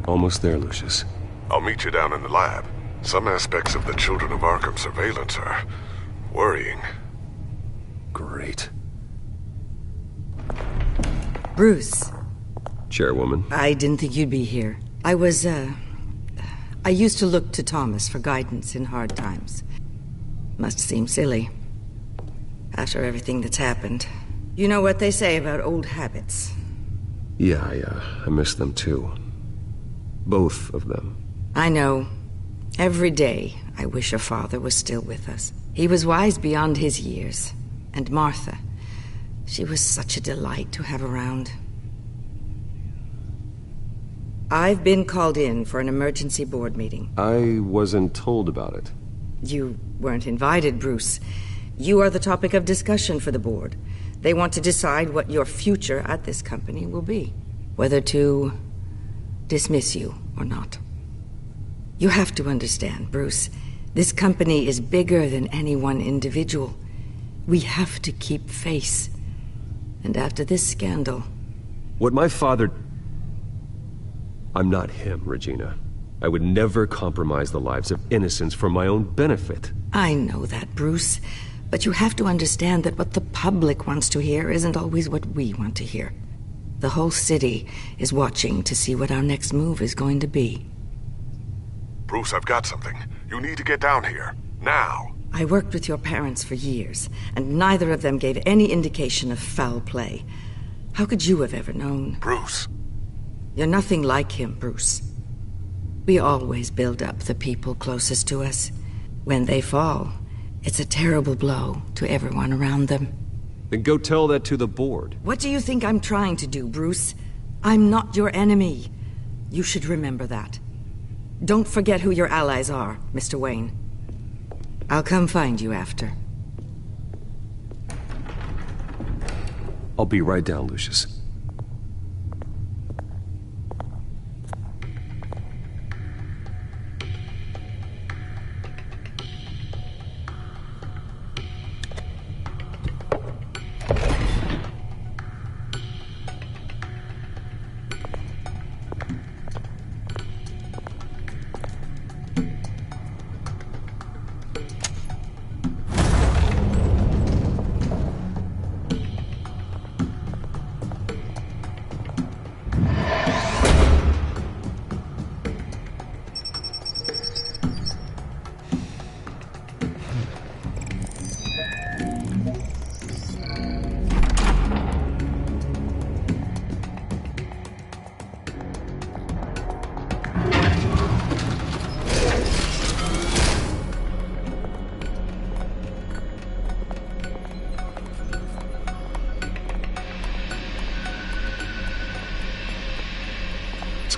Almost there, Lucius. I'll meet you down in the lab. Some aspects of the Children of Arkham surveillance are worrying. Great. Bruce. Chairwoman. I didn't think you'd be here. I used to look to Thomas for guidance in hard times. Must seem silly. After everything that's happened. You know what they say about old habits. Yeah, I miss them too. Both of them. I know. Every day, I wish your father was still with us. He was wise beyond his years. And Martha, she was such a delight to have around. I've been called in for an emergency board meeting. I wasn't told about it. You weren't invited, Bruce. You are the topic of discussion for the board. They want to decide what your future at this company will be. Whether to dismiss you or not. You have to understand, Bruce. This company is bigger than any one individual. We have to keep face. And after this scandal... What my father... I'm not him, Regina. I would never compromise the lives of innocents for my own benefit. I know that, Bruce. But you have to understand that what the public wants to hear isn't always what we want to hear. The whole city is watching to see what our next move is going to be. Bruce, I've got something. You need to get down here. Now. I worked with your parents for years, and neither of them gave any indication of foul play. How could you have ever known? Bruce. You're nothing like him, Bruce. We always build up the people closest to us. When they fall, it's a terrible blow to everyone around them. Then go tell that to the board. What do you think I'm trying to do, Bruce? I'm not your enemy. You should remember that. Don't forget who your allies are, Mr. Wayne. I'll come find you after. I'll be right down, Lucius.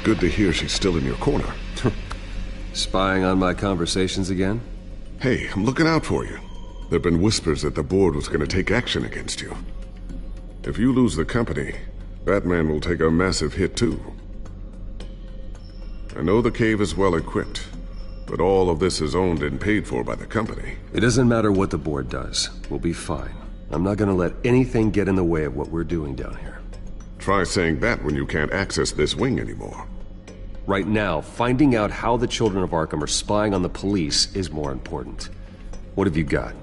Good to hear she's still in your corner. Spying on my conversations again? Hey, I'm looking out for you. There've been whispers that the board was going to take action against you. If you lose the company, Batman will take a massive hit too. I know the cave is well equipped, but all of this is owned and paid for by the company. It doesn't matter what the board does. We'll be fine. I'm not gonna let anything get in the way of what we're doing down here. Try saying that when you can't access this wing anymore. Right now, finding out how the Children of Arkham are spying on the police is more important. What have you got?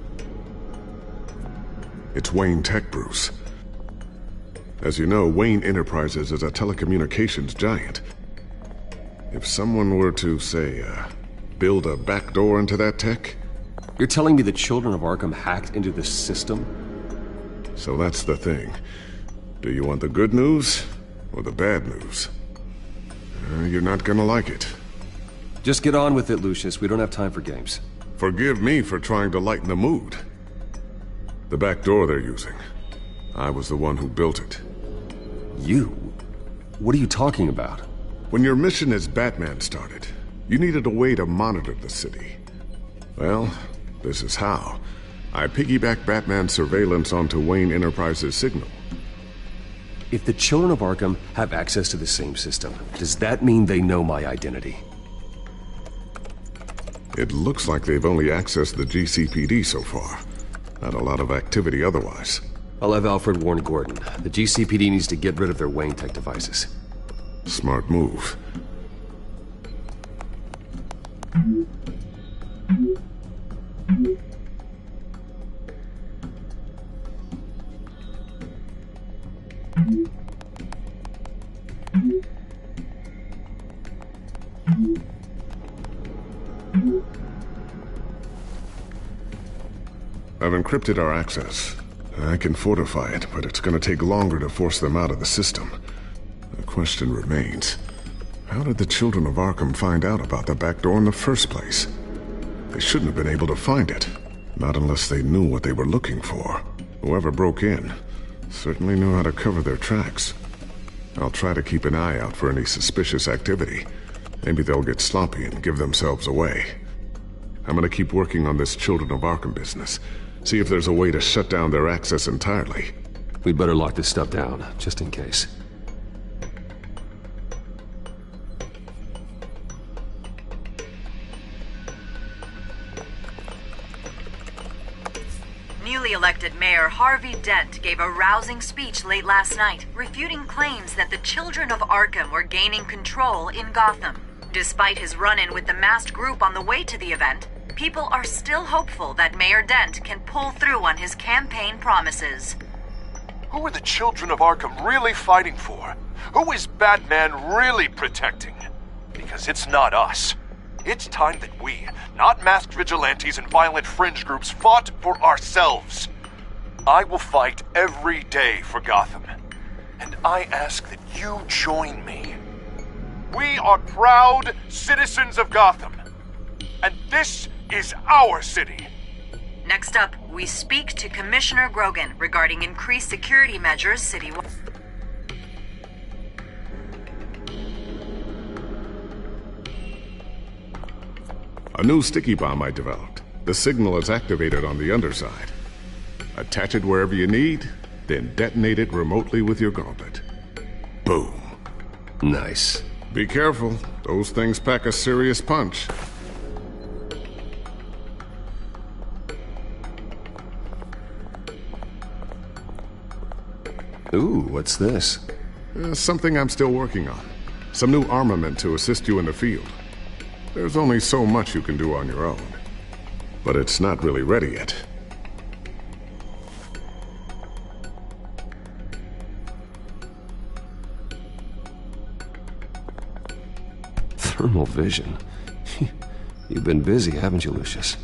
It's Wayne Tech, Bruce. As you know, Wayne Enterprises is a telecommunications giant. If someone were to, say, build a backdoor into that tech... You're telling me the Children of Arkham hacked into this system? So that's the thing. Do you want the good news or the bad news? You're not gonna like it. Just get on with it, Lucius. We don't have time for games. Forgive me for trying to lighten the mood. The back door they're using. I was the one who built it. You? What are you talking about? When your mission as Batman started, you needed a way to monitor the city. Well, this is how. I piggybacked Batman's surveillance onto Wayne Enterprises' signal. If the Children of Arkham have access to the same system, does that mean they know my identity? It looks like they've only accessed the GCPD so far. Not a lot of activity otherwise. I'll have Alfred warn Gordon. The GCPD needs to get rid of their Wayne Tech devices. Smart move. I've encrypted our access. I can fortify it, but it's gonna take longer to force them out of the system. The question remains, how did the children of Arkham find out about the back door in the first place? They shouldn't have been able to find it. Not unless they knew what they were looking for. Whoever broke in certainly knew how to cover their tracks. I'll try to keep an eye out for any suspicious activity. Maybe they'll get sloppy and give themselves away. I'm gonna keep working on this Children of Arkham business. See if there's a way to shut down their access entirely. We'd better lock this stuff down, just in case. Newly elected Mayor Harvey Dent gave a rousing speech late last night, refuting claims that the Children of Arkham were gaining control in Gotham. Despite his run-in with the masked group on the way to the event, people are still hopeful that Mayor Dent can pull through on his campaign promises. Who are the Children of Arkham really fighting for? Who is Batman really protecting? Because it's not us. It's time that we, not masked vigilantes and violent fringe groups, fought for ourselves. I will fight every day for Gotham. And I ask that you join me. We are proud citizens of Gotham. And this is our city. Next up, we speak to Commissioner Grogan regarding increased security measures citywide. A new sticky bomb I developed. The signal is activated on the underside. Attach it wherever you need, then detonate it remotely with your gauntlet. Boom. Nice. Be careful. Those things pack a serious punch. Ooh, what's this? Something I'm still working on. Some new armament to assist you in the field. There's only so much you can do on your own. But it's not really ready yet. Thermal vision. You've been busy, haven't you, Lucius?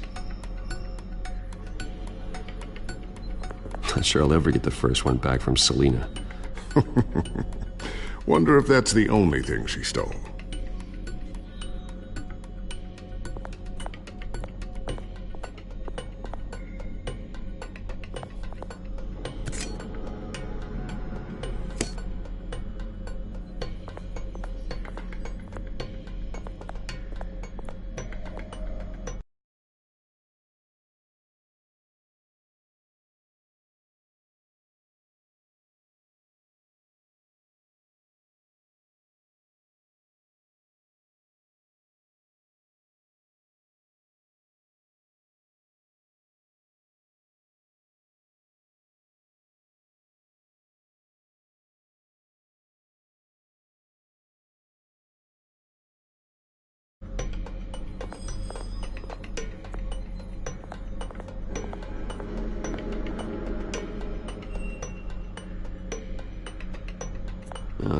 Not sure I'll ever get the first one back from Selina. Wonder if that's the only thing she stole.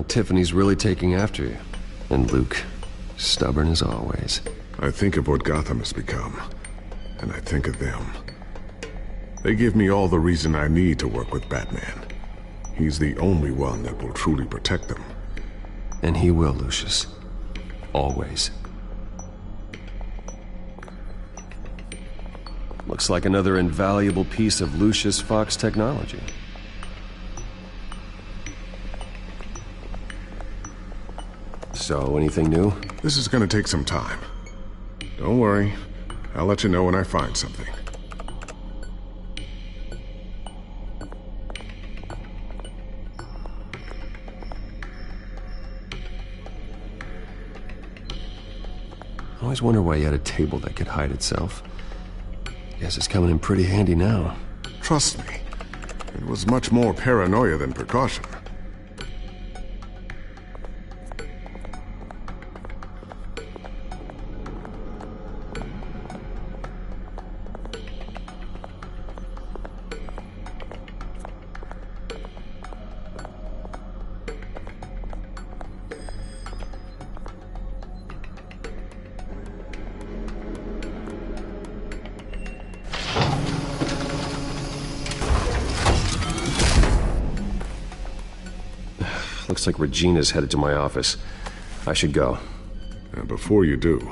Tiffany's really taking after you. And Luke, stubborn as always. I think of what Gotham has become, and I think of them. They give me all the reason I need to work with Batman. He's the only one that will truly protect them. And he will, Lucius. Always. Looks like another invaluable piece of Lucius Fox technology. So, anything new? This is gonna take some time. Don't worry. I'll let you know when I find something. I always wonder why you had a table that could hide itself. Guess it's coming in pretty handy now. Trust me. It was much more paranoia than precaution. Looks like Regina's headed to my office. I should go. And before you do...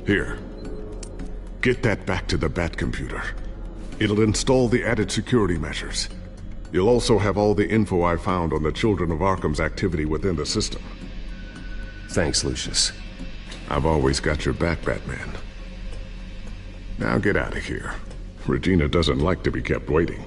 Here. Get that back to the Bat computer. It'll install the added security measures. You'll also have all the info I found on the Children of Arkham's activity within the system. Thanks, Lucius. I've always got your back, Batman. Now get out of here. Regina doesn't like to be kept waiting.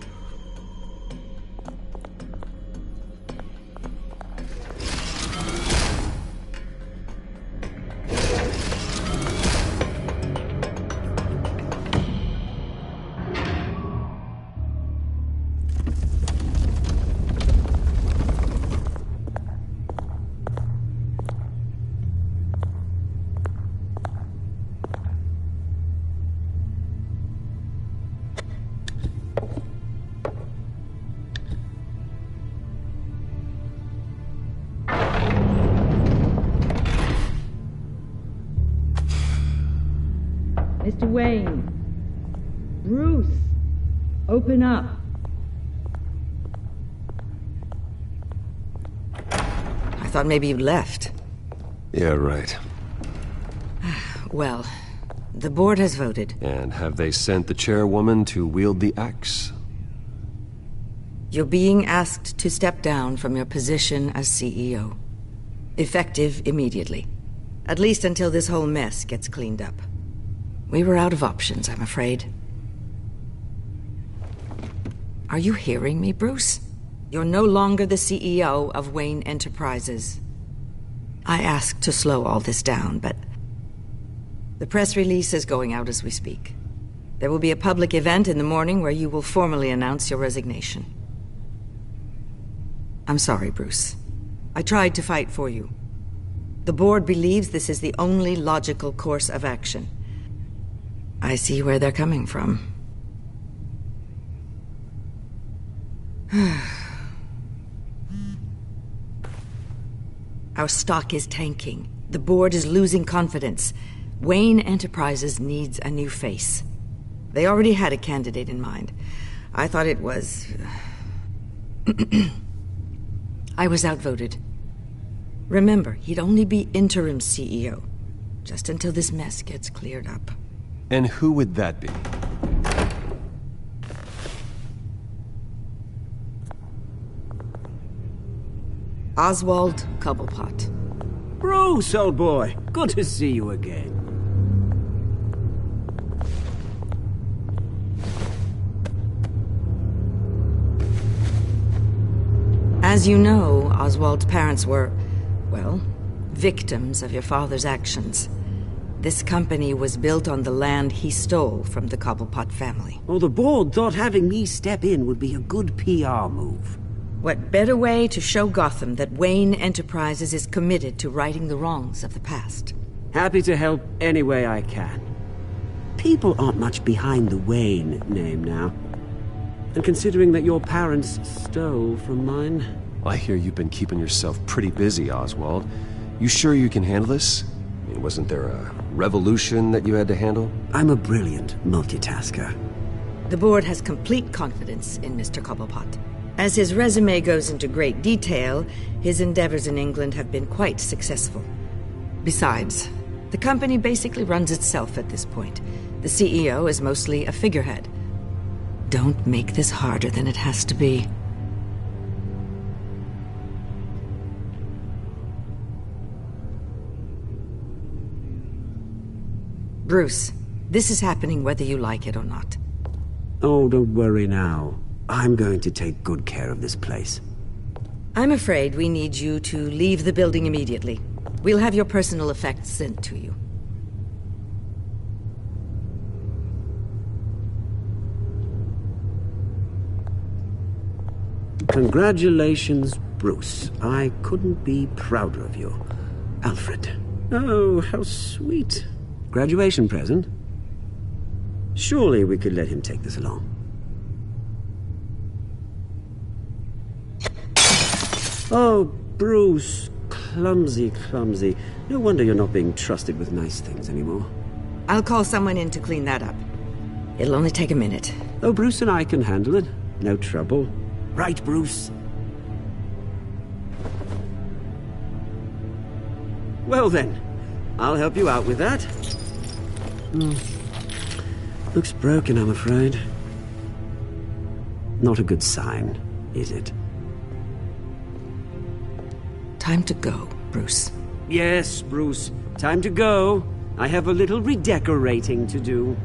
Mr. Wayne. Bruce. Open up. I thought maybe you left. Yeah, right. Well, the board has voted. And have they sent the chairwoman to wield the axe? You're being asked to step down from your position as CEO. Effective immediately. At least until this whole mess gets cleaned up. We were out of options, I'm afraid. Are you hearing me, Bruce? You're no longer the CEO of Wayne Enterprises. I asked to slow all this down, but... the press release is going out as we speak. There will be a public event in the morning where you will formally announce your resignation. I'm sorry, Bruce. I tried to fight for you. The board believes this is the only logical course of action. I see where they're coming from. Our stock is tanking. The board is losing confidence. Wayne Enterprises needs a new face. They already had a candidate in mind. I thought it was... I was outvoted. Remember, he'd only be interim CEO, just until this mess gets cleared up. And who would that be? Oswald Cobblepot. Bruce, old boy. Good to see you again. As you know, Oswald's parents were, well, victims of your father's actions. This company was built on the land he stole from the Cobblepot family. Well, the board thought having me step in would be a good PR move. What better way to show Gotham that Wayne Enterprises is committed to righting the wrongs of the past? Happy to help any way I can. People aren't much behind the Wayne name now. And considering that your parents stole from mine... I hear you've been keeping yourself pretty busy, Oswald. You sure you can handle this? I mean, wasn't there a revolution that you had to handle? I'm a brilliant multitasker. The board has complete confidence in Mr. Cobblepot. As his resume goes into great detail, his endeavors in England have been quite successful. Besides, the company basically runs itself at this point. The CEO is mostly a figurehead. Don't make this harder than it has to be. Bruce, this is happening whether you like it or not. Oh, don't worry now. I'm going to take good care of this place. I'm afraid we need you to leave the building immediately. We'll have your personal effects sent to you. Congratulations, Bruce. I couldn't be prouder of you. Alfred. Oh, how sweet. Graduation present? Surely we could let him take this along. Oh, Bruce. Clumsy, clumsy. No wonder you're not being trusted with nice things anymore. I'll call someone in to clean that up. It'll only take a minute. Oh, Bruce and I can handle it. No trouble. Right, Bruce? Well then, I'll help you out with that. Looks broken, I'm afraid. Not a good sign, is it? Time to go, Bruce. Yes, Bruce. Time to go. I have a little redecorating to do.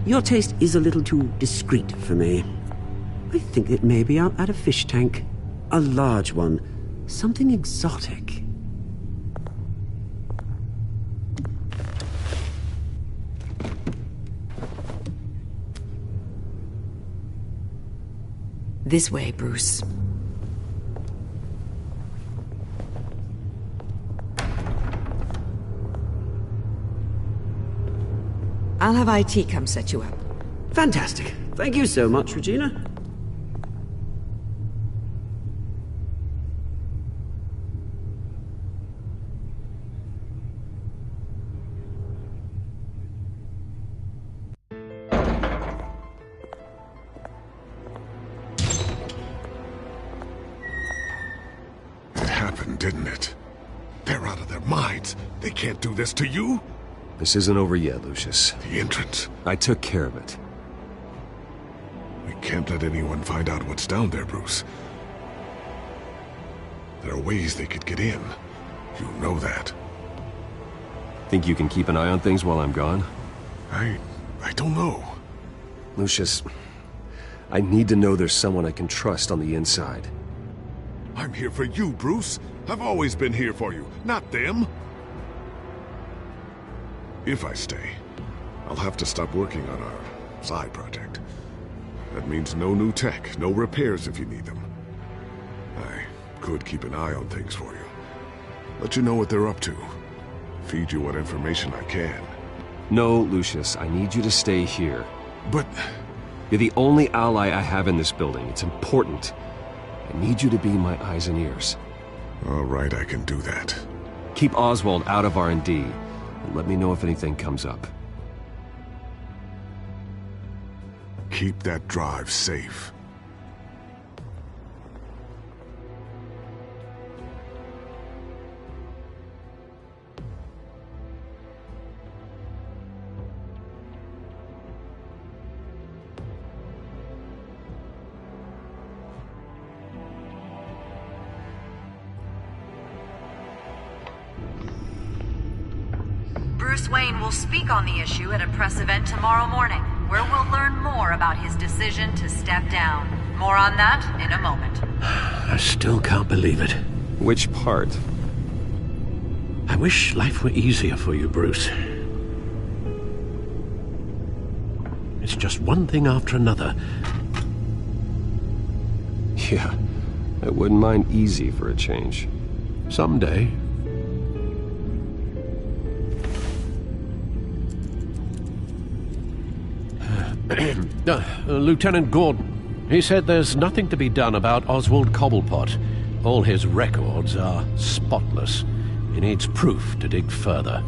Your taste is a little too discreet for me. I think that maybe I'll add a fish tank. A large one. Something exotic. This way, Bruce. I'll have IT come set you up. Fantastic. Thank you so much, Regina. Didn't it? They're out of their minds. They can't do this to you. This isn't over yet, Lucius. The entrance. I took care of it. We can't let anyone find out what's down there, Bruce. There are ways they could get in. You know that. Think you can keep an eye on things while I'm gone? I don't know. Lucius, I need to know there's someone I can trust on the inside. I'm here for you, Bruce. I've always been here for you, not them. If I stay, I'll have to stop working on our side project. That means no new tech, no repairs if you need them. I could keep an eye on things for you. Let you know what they're up to. Feed you what information I can. No, Lucius, I need you to stay here. But... You're the only ally I have in this building. It's important. I need you to be my eyes and ears. All right, I can do that. Keep Oswald out of R&D, and let me know if anything comes up. Keep that drive safe. Bruce Wayne will speak on the issue at a press event tomorrow morning, where we'll learn more about his decision to step down. More on that in a moment. I still can't believe it. Which part? I wish life were easier for you, Bruce. It's just one thing after another. Yeah, I wouldn't mind easy for a change. Someday. Lieutenant Gordon. He said there's nothing to be done about Oswald Cobblepot. All his records are spotless. He needs proof to dig further.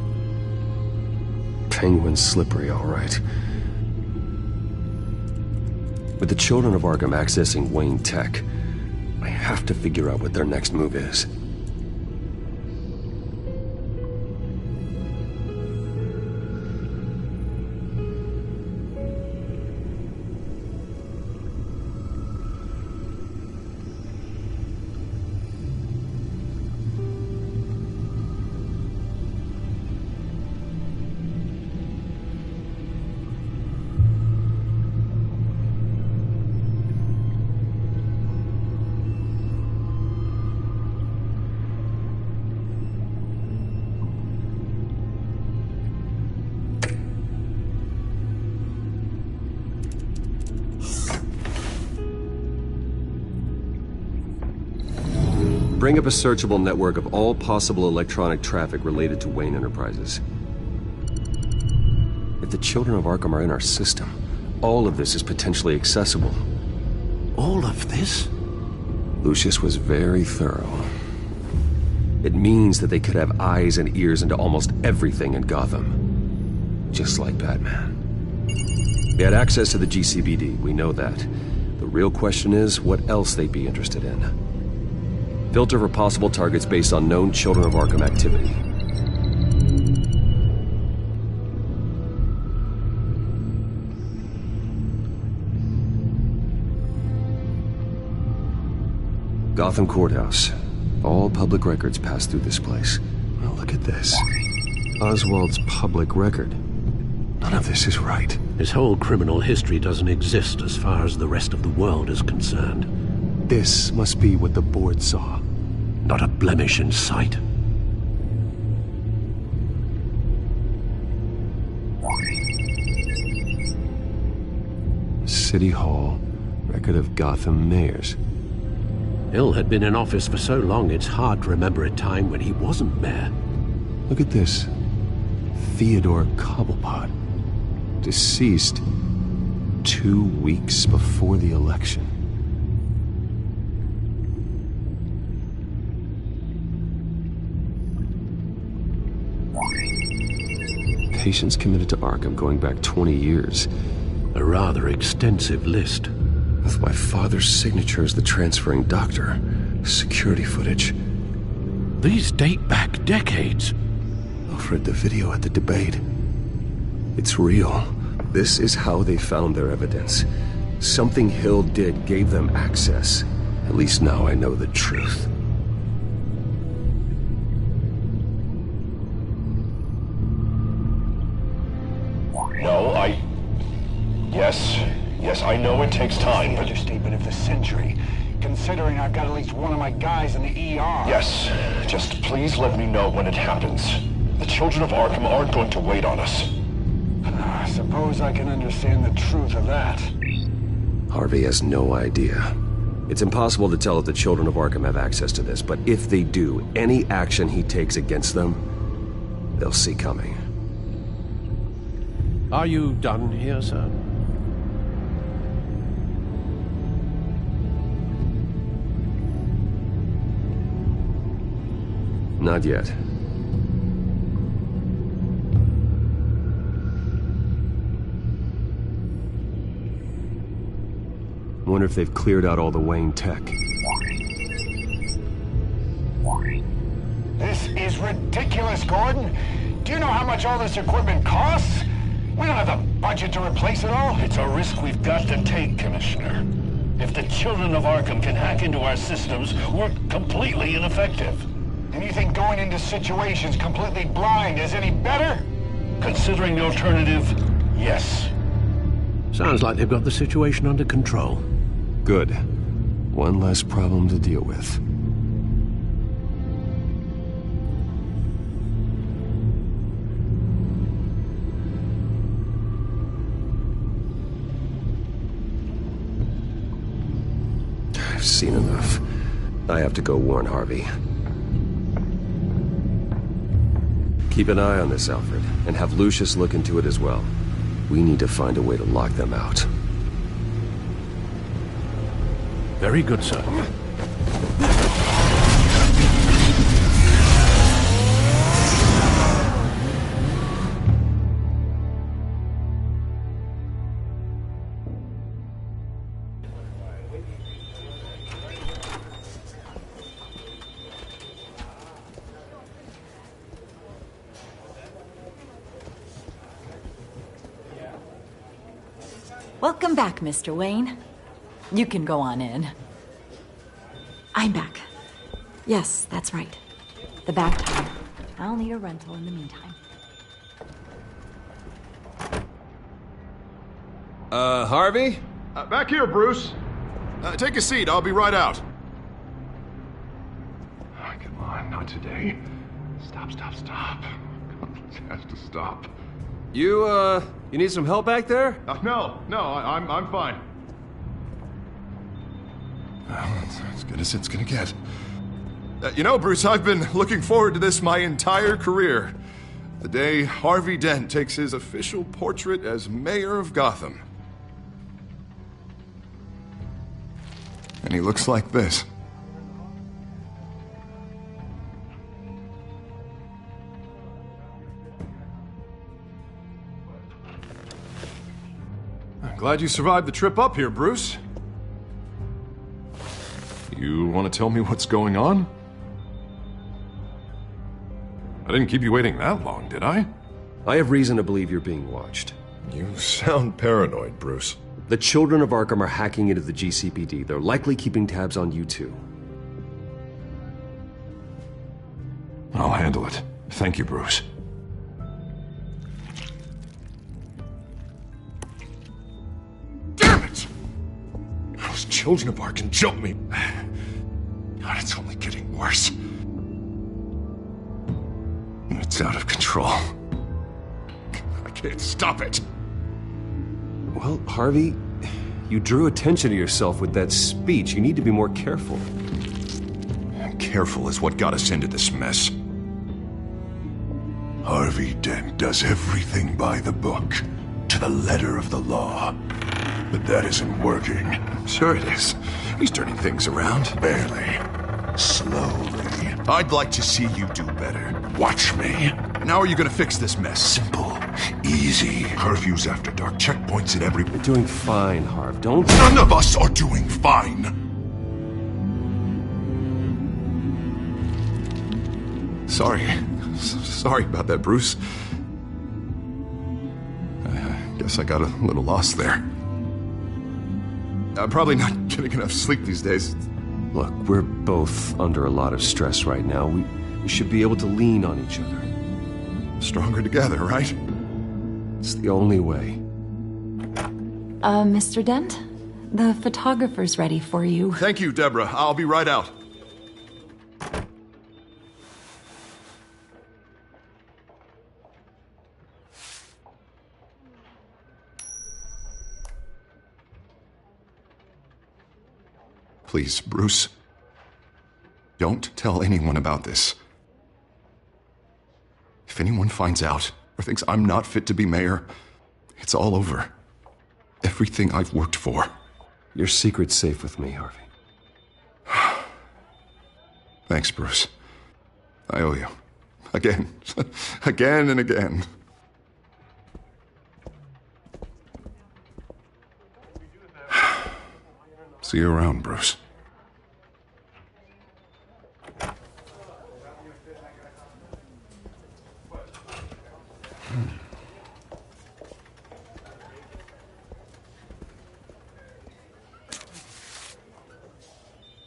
Penguin's slippery, all right. With the children of Arkham accessing Wayne Tech, I have to figure out what their next move is. Bring up a searchable network of all possible electronic traffic related to Wayne Enterprises. If the children of Arkham are in our system, all of this is potentially accessible. All of this? Lucius was very thorough. It means that they could have eyes and ears into almost everything in Gotham. Just like Batman. They had access to the GCPD, we know that. The real question is what else they'd be interested in. Filter for possible targets based on known Children of Arkham activity. Gotham Courthouse. All public records pass through this place. Well, look at this. Oswald's public record. None of this is right. His whole criminal history doesn't exist as far as the rest of the world is concerned. This must be what the board saw. Not a blemish in sight. City Hall. Record of Gotham mayors. Hill had been in office for so long it's hard to remember a time when he wasn't mayor. Look at this. Theodore Cobblepot. Deceased 2 weeks before the election. Patients committed to Arkham going back 20 years. A rather extensive list. With my father's signature as the transferring doctor. Security footage. These date back decades. Alfred, the video at the debate. It's real. This is how they found their evidence. Something Hill did gave them access. At least now I know the truth. No, Yes, I know it takes time, but... Understatement of the century, considering I've got at least one of my guys in the ER. Yes, just please let me know when it happens. The Children of Arkham aren't going to wait on us. I suppose I can understand the truth of that. Harvey has no idea. It's impossible to tell if the Children of Arkham have access to this, but if they do, any action he takes against them, they'll see coming. Are you done here, sir? Not yet. Wonder if they've cleared out all the Wayne tech. This is ridiculous, Gordon. Do you know how much all this equipment costs? We don't have the budget to replace it all. It's a risk we've got to take, Commissioner. If the Children of Arkham can hack into our systems, we're completely ineffective. And you think going into situations completely blind is any better? Considering the alternative, yes. Sounds like they've got the situation under control. Good. One less problem to deal with. I've seen enough. I have to go warn Harvey. Keep an eye on this, Alfred, and have Lucius look into it as well. We need to find a way to lock them out. Very good, sir. Welcome back, Mr. Wayne. You can go on in. I'm back. Yes, that's right. The back tire. I'll need a rental in the meantime. Harvey? Back here, Bruce. Take a seat. I'll be right out. Oh, come on, not today. Stop. It has to stop. You need some help back there? No, I'm fine. It's as good as it's gonna get. You know, Bruce, I've been looking forward to this my entire career. The day Harvey Dent takes his official portrait as mayor of Gotham. And he looks like this. I'm glad you survived the trip up here, Bruce. You want to tell me what's going on? I didn't keep you waiting that long, did I? I have reason to believe you're being watched. You sound paranoid, Bruce. The children of Arkham are hacking into the GCPD. They're likely keeping tabs on you too. I'll handle it. Thank you, Bruce. Damn it! Those children of Arkham jumped me. God, it's only getting worse. It's out of control. I can't stop it. Well, Harvey, you drew attention to yourself with that speech. You need to be more careful. Careful is what got us into this mess. Harvey Dent does everything by the book, to the letter of the law. But that isn't working. Sure it is. He's turning things around. Barely. Slowly. I'd like to see you do better. Watch me. And how are you gonna fix this mess? Simple. Easy. Curfews after dark. Checkpoints at every... You're doing fine, Harv. Don't... None of us are doing fine! Sorry about that, Bruce. I guess I got a little lost there. I'm probably not getting enough sleep these days. Look, we're both under a lot of stress right now. We should be able to lean on each other. Stronger together, right? It's the only way. Mr. Dent? The photographer's ready for you. Thank you, Deborah. I'll be right out. Please, Bruce. Don't tell anyone about this. If anyone finds out or thinks I'm not fit to be mayor, it's all over. Everything I've worked for. Your secret's safe with me, Harvey. Thanks, Bruce. I owe you. Again. Again and again. See you around, Bruce.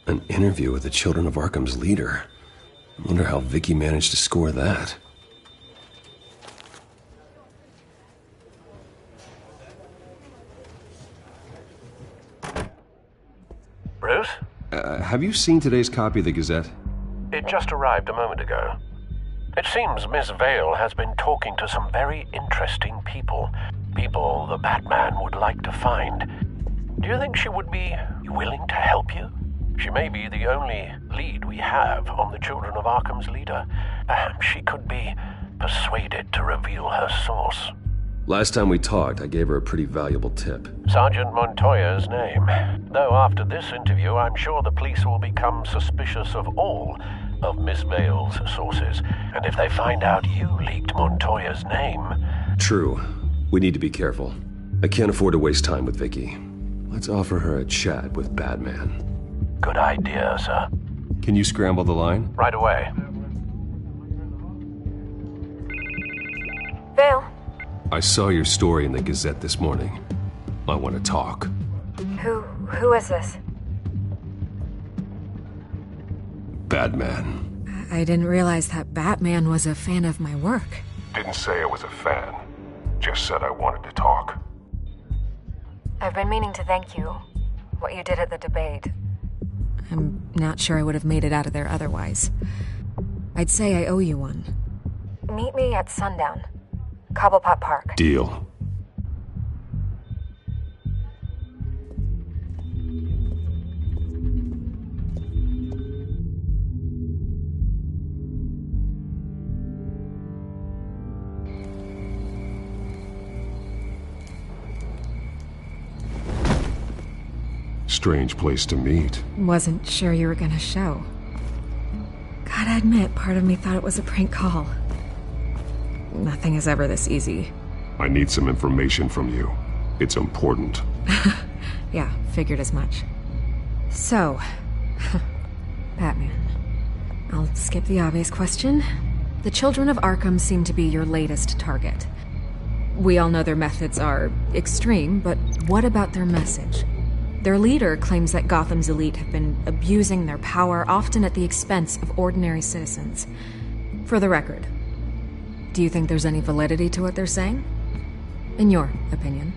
An interview with the Children of Arkham's leader. I wonder how Vicky managed to score that. Bruce? Have you seen today's copy of the Gazette? It just arrived a moment ago. It seems Miss Vale has been talking to some very interesting people. People the Batman would like to find. Do you think she would be willing to help you? She may be the only lead we have on the Children of Arkham's leader. Perhaps she could be persuaded to reveal her source. Last time we talked, I gave her a pretty valuable tip. Sergeant Montoya's name. Though after this interview, I'm sure the police will become suspicious of all of Miss Vale's sources. And if they find out you leaked Montoya's name... True. We need to be careful. I can't afford to waste time with Vicky. Let's offer her a chat with Batman. Good idea, sir. Can you scramble the line? Right away. Vale. I saw your story in the Gazette this morning. I want to talk. Who is this? Batman. I didn't realize that Batman was a fan of my work. Didn't say I was a fan. Just said I wanted to talk. I've been meaning to thank you. What you did at the debate. I'm not sure I would have made it out of there otherwise. I'd say I owe you one. Meet me at sundown. Cobblepot Park. Deal. Strange place to meet. Wasn't sure you were gonna show. Gotta admit, part of me thought it was a prank call. Nothing is ever this easy. I need some information from you. It's important. Yeah, figured as much. So, Batman. I'll skip the obvious question. The Children of Arkham seem to be your latest target. We all know their methods are extreme, but what about their message? Their leader claims that Gotham's elite have been abusing their power, often at the expense of ordinary citizens. For the record, do you think there's any validity to what they're saying? In your opinion?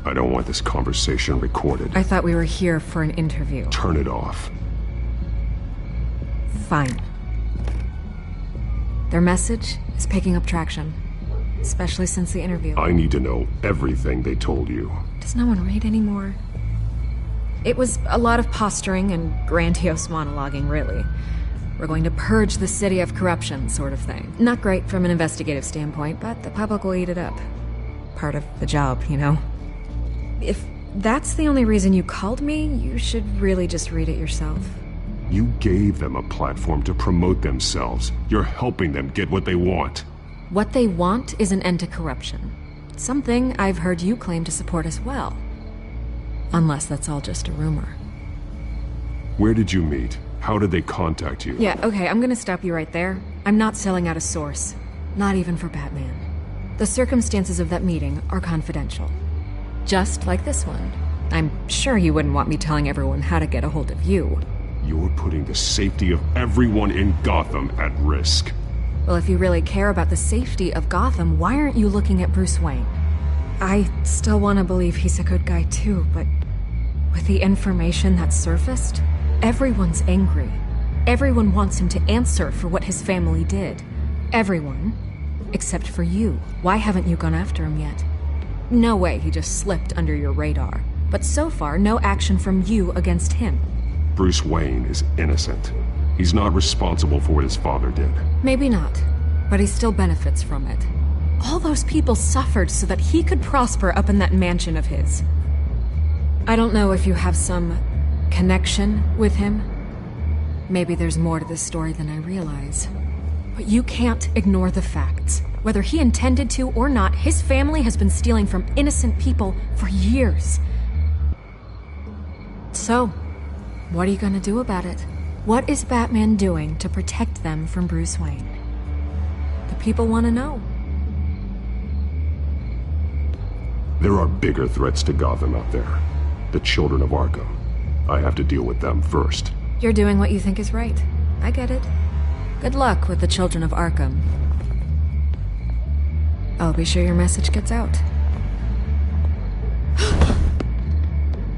I don't want this conversation recorded. I thought we were here for an interview. Turn it off. Fine. Their message is picking up traction, especially since the interview. I need to know everything they told you. Does no one read anymore? It was a lot of posturing and grandiose monologuing, really. We're going to purge the city of corruption, sort of thing. Not great from an investigative standpoint, but the public will eat it up. Part of the job, you know? If that's the only reason you called me, you should really just read it yourself. You gave them a platform to promote themselves. You're helping them get what they want. What they want is an end to corruption. Something I've heard you claim to support as well. Unless that's all just a rumor. Where did you meet? How did they contact you? Yeah, okay, I'm gonna stop you right there. I'm not selling out a source. Not even for Batman. The circumstances of that meeting are confidential. Just like this one. I'm sure you wouldn't want me telling everyone how to get a hold of you. You're putting the safety of everyone in Gotham at risk. Well, if you really care about the safety of Gotham, why aren't you looking at Bruce Wayne? I still want to believe he's a good guy too, but with the information that surfaced, everyone's angry. Everyone wants him to answer for what his family did. Everyone, except for you. Why haven't you gone after him yet? No way he just slipped under your radar. But so far, no action from you against him. Bruce Wayne is innocent. He's not responsible for what his father did. Maybe not, but he still benefits from it. All those people suffered so that he could prosper up in that mansion of his. I don't know if you have some connection with him. Maybe there's more to this story than I realize. But you can't ignore the facts. Whether he intended to or not, his family has been stealing from innocent people for years. So, what are you gonna do about it? What is Batman doing to protect them from Bruce Wayne? The people want to know. There are bigger threats to Gotham out there. The Children of Arkham. I have to deal with them first. You're doing what you think is right. I get it. Good luck with the Children of Arkham. I'll be sure your message gets out.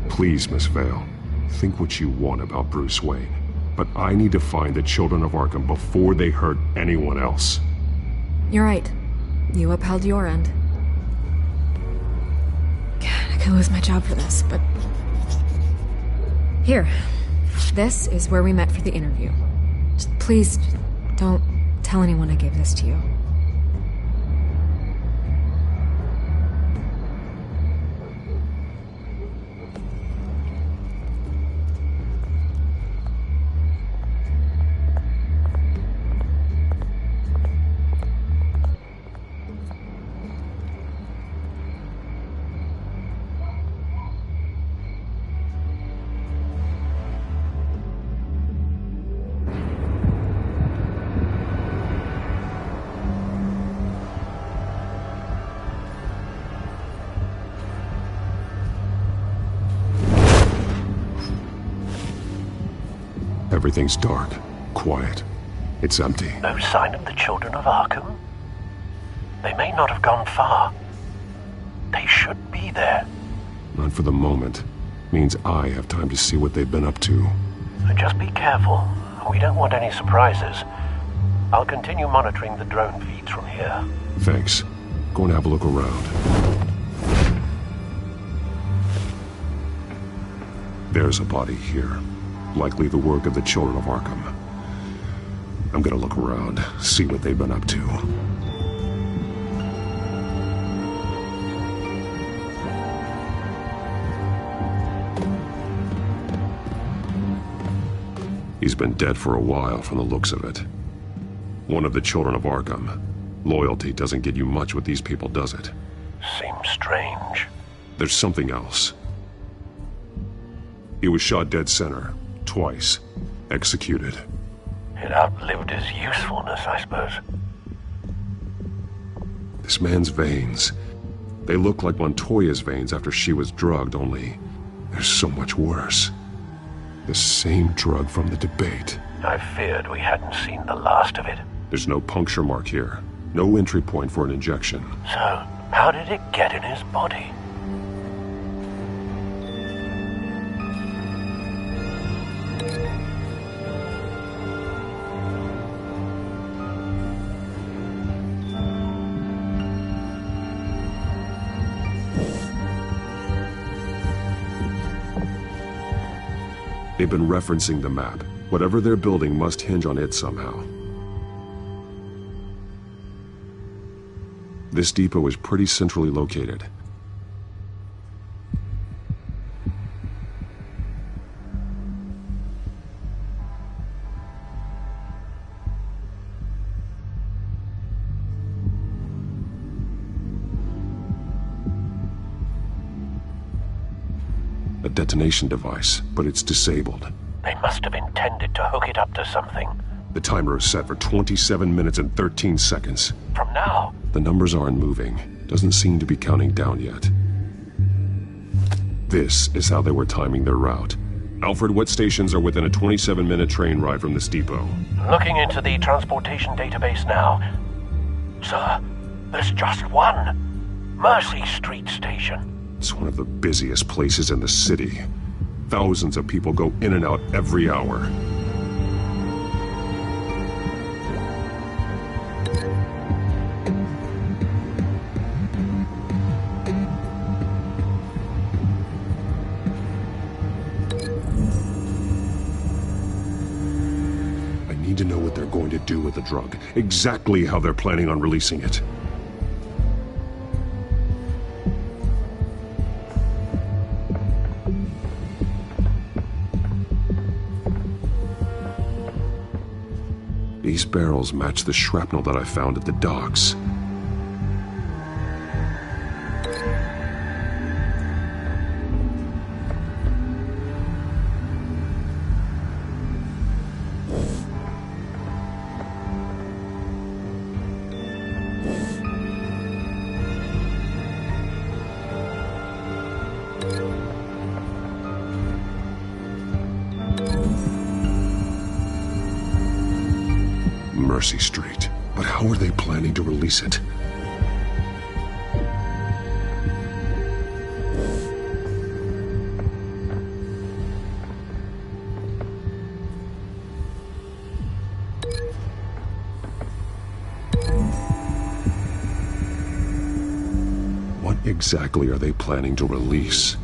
Please, Miss Vale. Think what you want about Bruce Wayne. But I need to find the Children of Arkham before they hurt anyone else. You're right. You upheld your end. God, I could lose my job for this, but... Here. This is where we met for the interview. Just please, don't tell anyone I gave this to you. Everything's dark, quiet. It's empty. No sign of the Children of Arkham? They may not have gone far. They should be there. Not for the moment. Means I have time to see what they've been up to. Just be careful. We don't want any surprises. I'll continue monitoring the drone feeds from here. Thanks. Go and have a look around. There's a body here. Likely the work of the Children of Arkham. I'm gonna look around, see what they've been up to. He's been dead for a while from the looks of it. One of the Children of Arkham. Loyalty doesn't get you much with these people, does it? Seems strange. There's something else. He was shot dead center, twice, executed. It outlived his usefulness, I suppose. This man's veins, they look like Montoya's veins after she was drugged, only they're so much worse. The same drug from the debate. I feared we hadn't seen the last of it. There's no puncture mark here. No entry point for an injection. So, how did it get in his body? They've been referencing the map. Whatever they're building must hinge on it somehow. This depot is pretty centrally located. A detonation device, but it's disabled. They must have intended to hook it up to something. The timer is set for 27 minutes and 13 seconds. From now? The numbers aren't moving. Doesn't seem to be counting down yet. This is how they were timing their route. Alfred, what stations are within a 27-minute train ride from this depot? Looking into the transportation database now. Sir, there's just one. Mercy Street Station. It's one of the busiest places in the city. Thousands of people go in and out every hour. I need to know what they're going to do with the drug. Exactly how they're planning on releasing it. These barrels match the shrapnel that I found at the docks. Mercy Street. But how are they planning to release it? What exactly are they planning to release?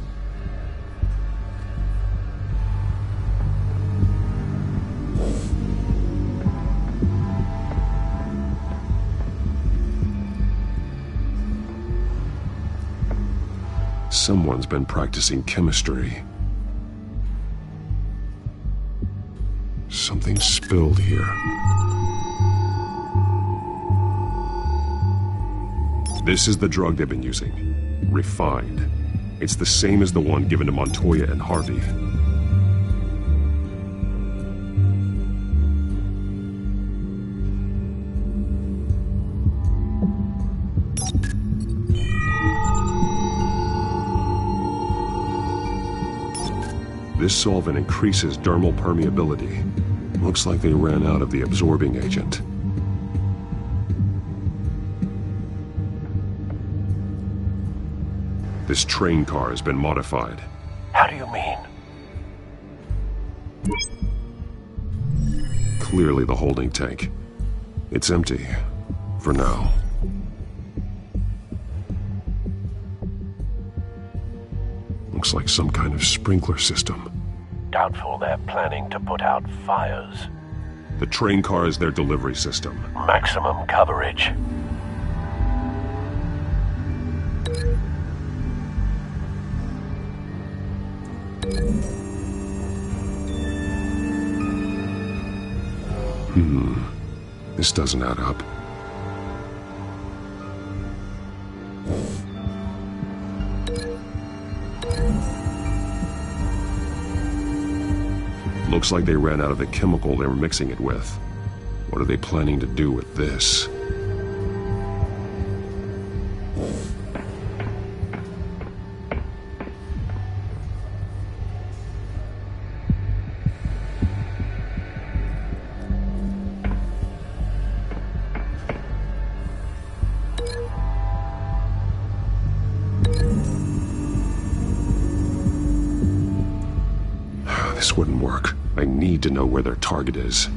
Someone's been practicing chemistry. Something spilled here. This is the drug they've been using. Refined. It's the same as the one given to Montoya and Harvey. This solvent increases dermal permeability. Looks like they ran out of the absorbing agent. This train car has been modified. How do you mean? Clearly the holding tank. It's empty. For now. Looks like some kind of sprinkler system. Doubtful they're planning to put out fires. The train car is their delivery system. Maximum coverage. This doesn't add up. Looks like they ran out of the chemical they were mixing it with. What are they planning to do with this? This wouldn't work. I need to know where their target is.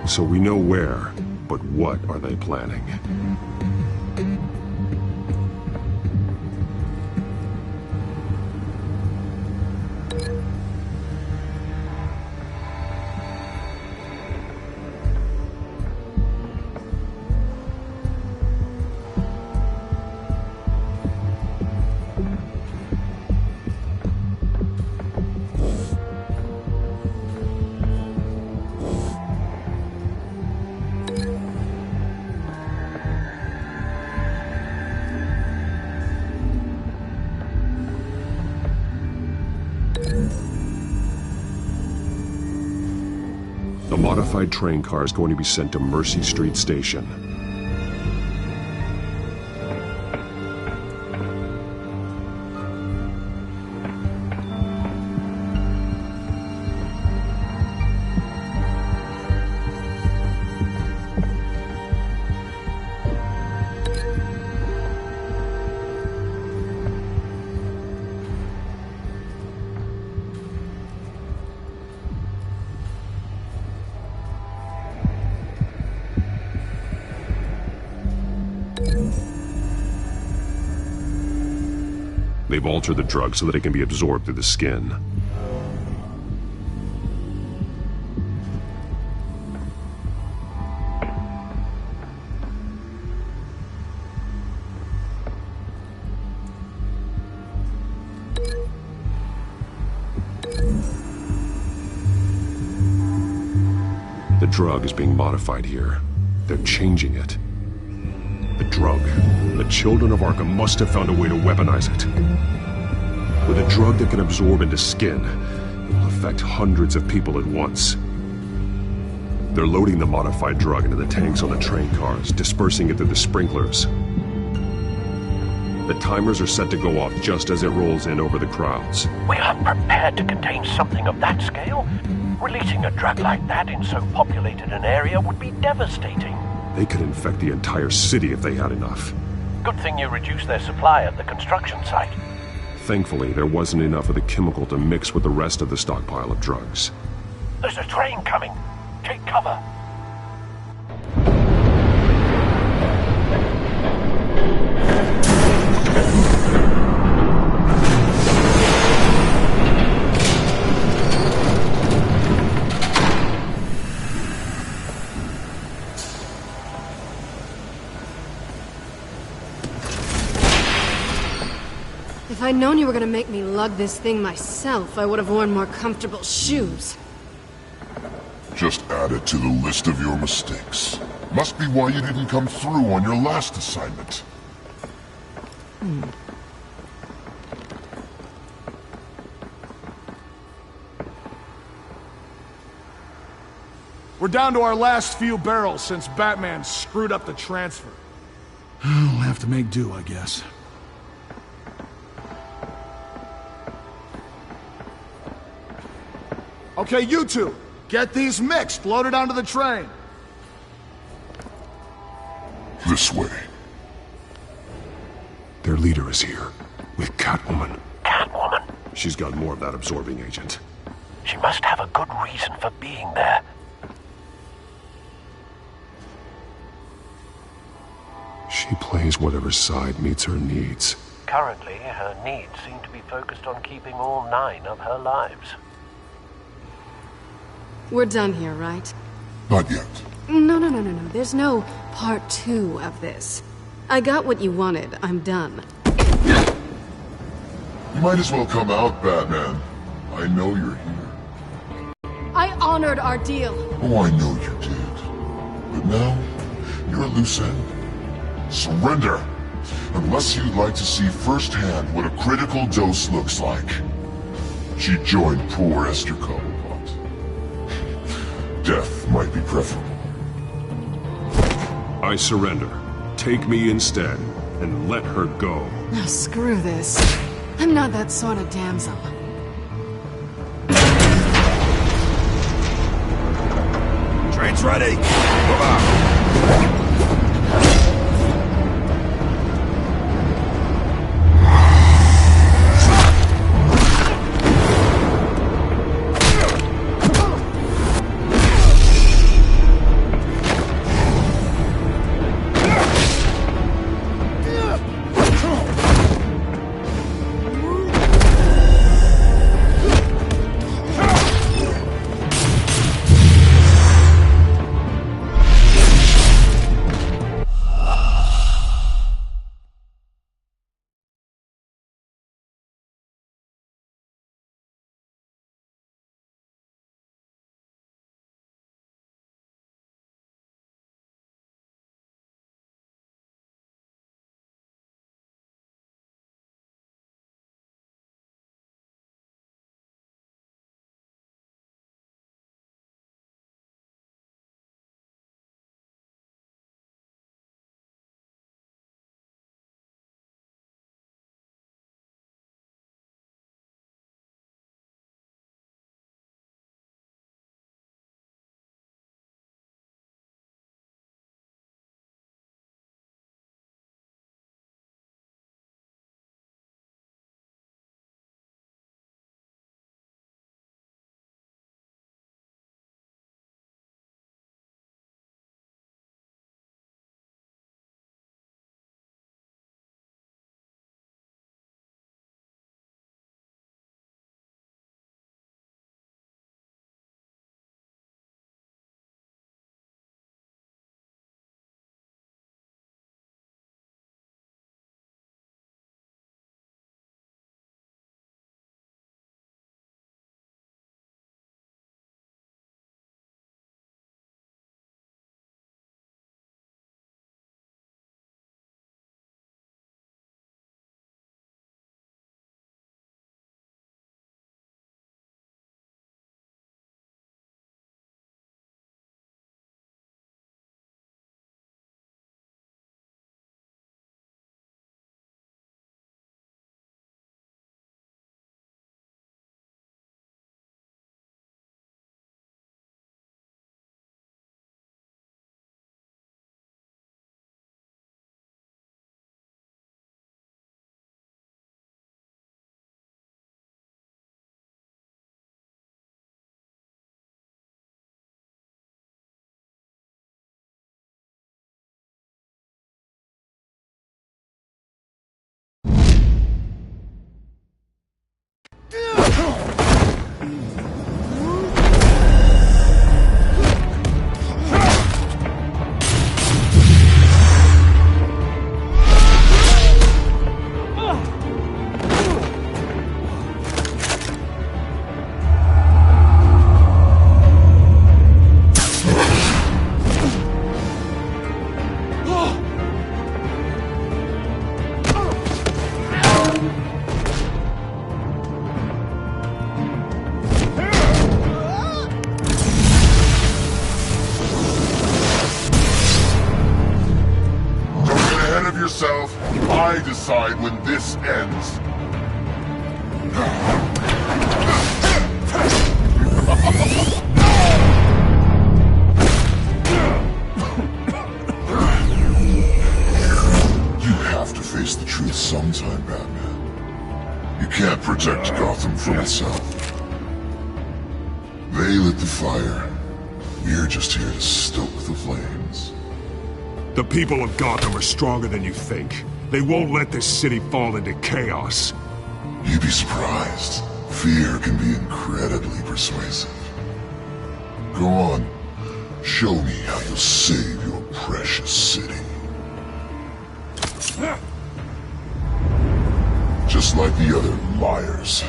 So we know where, but what are they planning? The modified train car is going to be sent to Mercy Street Station. They've altered the drug so that it can be absorbed through the skin. The drug is being modified here. They're changing it. The drug. The children of Arkham must have found a way to weaponize it. With a drug that can absorb into skin, it will affect hundreds of people at once. They're loading the modified drug into the tanks on the train cars, dispersing it through the sprinklers. The timers are set to go off just as it rolls in over the crowds. We aren't prepared to contain something of that scale. Releasing a drug like that in so populated an area would be devastating. They could infect the entire city if they had enough. Good thing you reduced their supply at the construction site. Thankfully, there wasn't enough of the chemical to mix with the rest of the stockpile of drugs. There's a train coming. Take cover. If I'd known you were gonna make me lug this thing myself, I would have worn more comfortable shoes. Just add it to the list of your mistakes. Must be why you didn't come through on your last assignment. We're down to our last few barrels since Batman screwed up the transfer. We'll have to make do, I guess. Okay, you two, get these mixed, loaded onto the train. This way. Their leader is here, with Catwoman. Catwoman? She's got more of that absorbing agent. She must have a good reason for being there. She plays whatever side meets her needs. Currently, her needs seem to be focused on keeping all 9 of her lives. We're done here, right? Not yet. No. There's no part 2 of this. I got what you wanted. I'm done. You might as well come out, Batman. I know you're here. I honored our deal. Oh, I know you did. But now, you're a loose end. Surrender! Unless you'd like to see firsthand what a critical dose looks like. She joined poor Esther Cobblepot. Death might be preferable. I surrender. Take me instead, and let her go. Now screw this. I'm not that sort of damsel. Train's ready! Move out! yourself. I decide when this ends. You have to face the truth sometime, Batman. You can't protect Gotham from itself. They lit the fire. We're just here to stoke the flames. The people of Gotham are stronger than you think. They won't let this city fall into chaos. You'd be surprised. Fear can be incredibly persuasive. Go on. Show me how you'll save your precious city. Just like the other liars.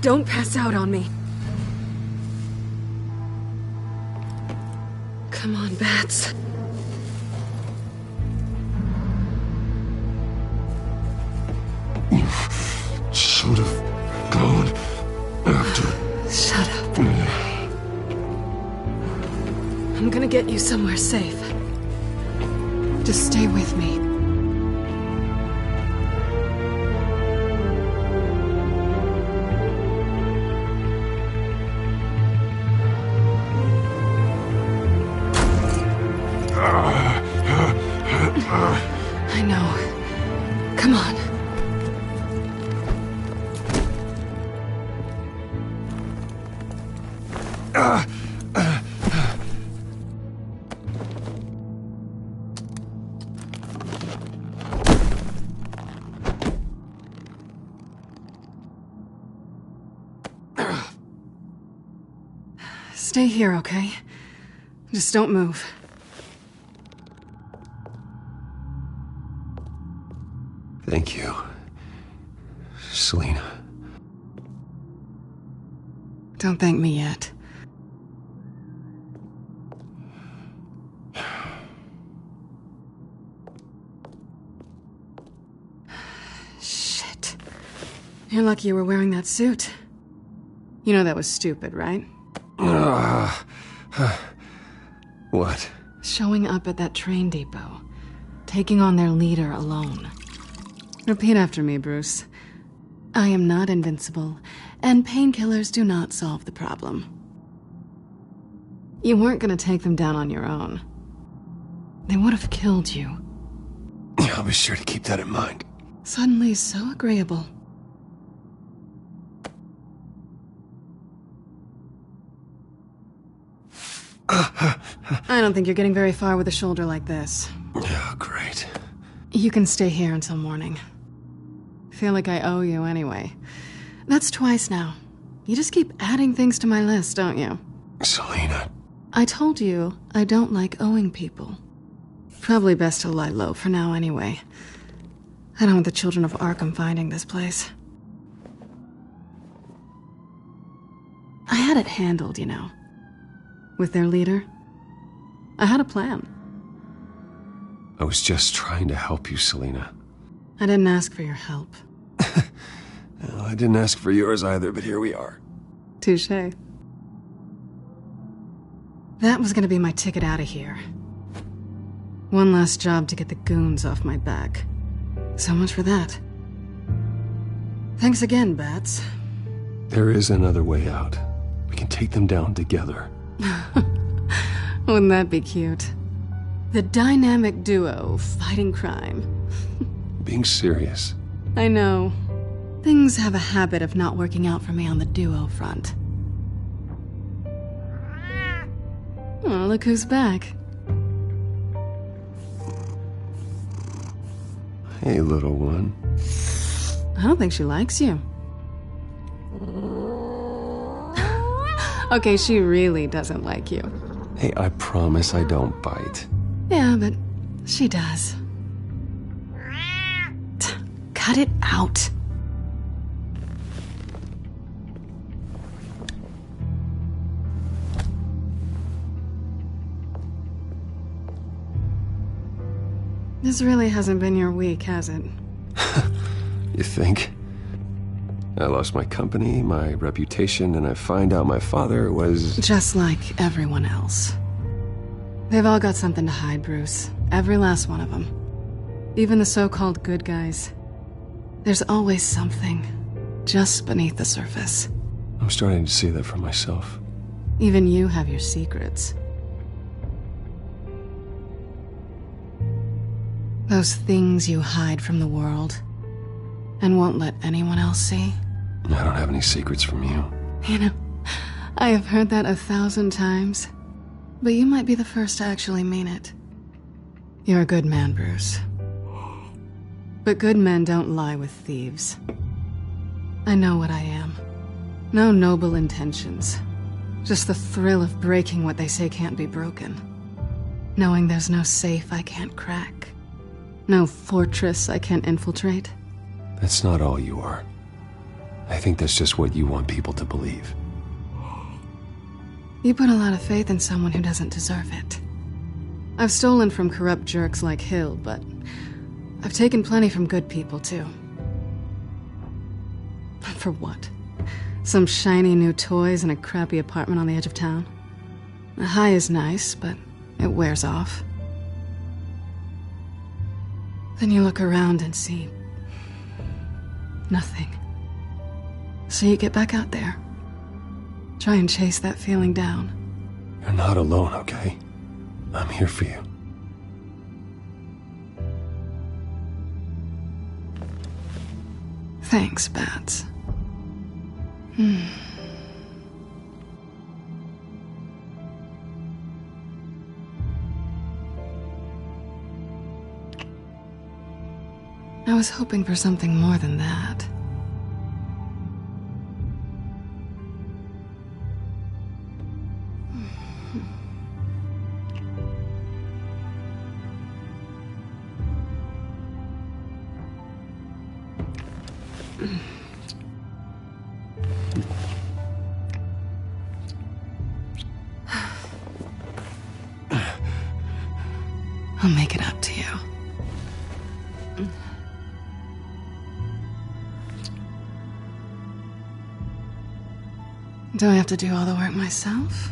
Don't pass out on me. Come on, Bats. You should have gone after. Shut up. I'm gonna get you somewhere safe. Just stay with me. I know. Come on. Stay here, okay? Just don't move. Thank you, Selina. Don't thank me yet. Shit. You're lucky you were wearing that suit. You know that was stupid, right? What? Showing up at that train depot. Taking on their leader alone. Repeat after me, Bruce. I am not invincible, and painkillers do not solve the problem. You weren't gonna take them down on your own. They would have killed you. I'll be sure to keep that in mind. Suddenly so agreeable. I don't think you're getting very far with a shoulder like this. Oh, great. You can stay here until morning. Feel like I owe you anyway. That's twice now. You just keep adding things to my list, don't you? Selina. I told you I don't like owing people. Probably best to lie low for now anyway. I don't want the children of Arkham finding this place. I had it handled, you know. With their leader. I had a plan. I was just trying to help you, Selina. I didn't ask for your help. Well, I didn't ask for yours either, but here we are. Touché. That was gonna be my ticket out of here. One last job to get the goons off my back. So much for that. Thanks again, Bats. There is another way out. We can take them down together. Wouldn't that be cute? The dynamic duo fighting crime. Being serious. I know. Things have a habit of not working out for me on the duo front. Oh, look who's back. Hey, little one. I don't think she likes you. Okay, she really doesn't like you. Hey, I promise I don't bite. Yeah, but she does. Cut it out. This really hasn't been your week, has it? You think? I lost my company, my reputation, and I find out my father was... Just like everyone else. They've all got something to hide, Bruce. Every last one of them. Even the so-called good guys. There's always something just beneath the surface. I'm starting to see that for myself. Even you have your secrets. Those things you hide from the world and won't let anyone else see. I don't have any secrets from you. You know, I have heard that 1,000 times, but you might be the first to actually mean it. You're a good man, Bruce. But good men don't lie with thieves. I know what I am. No noble intentions. Just the thrill of breaking what they say can't be broken. Knowing there's no safe I can't crack. No fortress I can't infiltrate. That's not all you are. I think that's just what you want people to believe. You put a lot of faith in someone who doesn't deserve it. I've stolen from corrupt jerks like Hill, but I've taken plenty from good people, too. For what? Some shiny new toys and a crappy apartment on the edge of town? The high is nice, but it wears off. Then you look around and see... nothing. So you get back out there. Try and chase that feeling down. You're not alone, okay? I'm here for you. Thanks, Bats. I was hoping for something more than that. I'll make it up to you. Do I have to do all the work myself?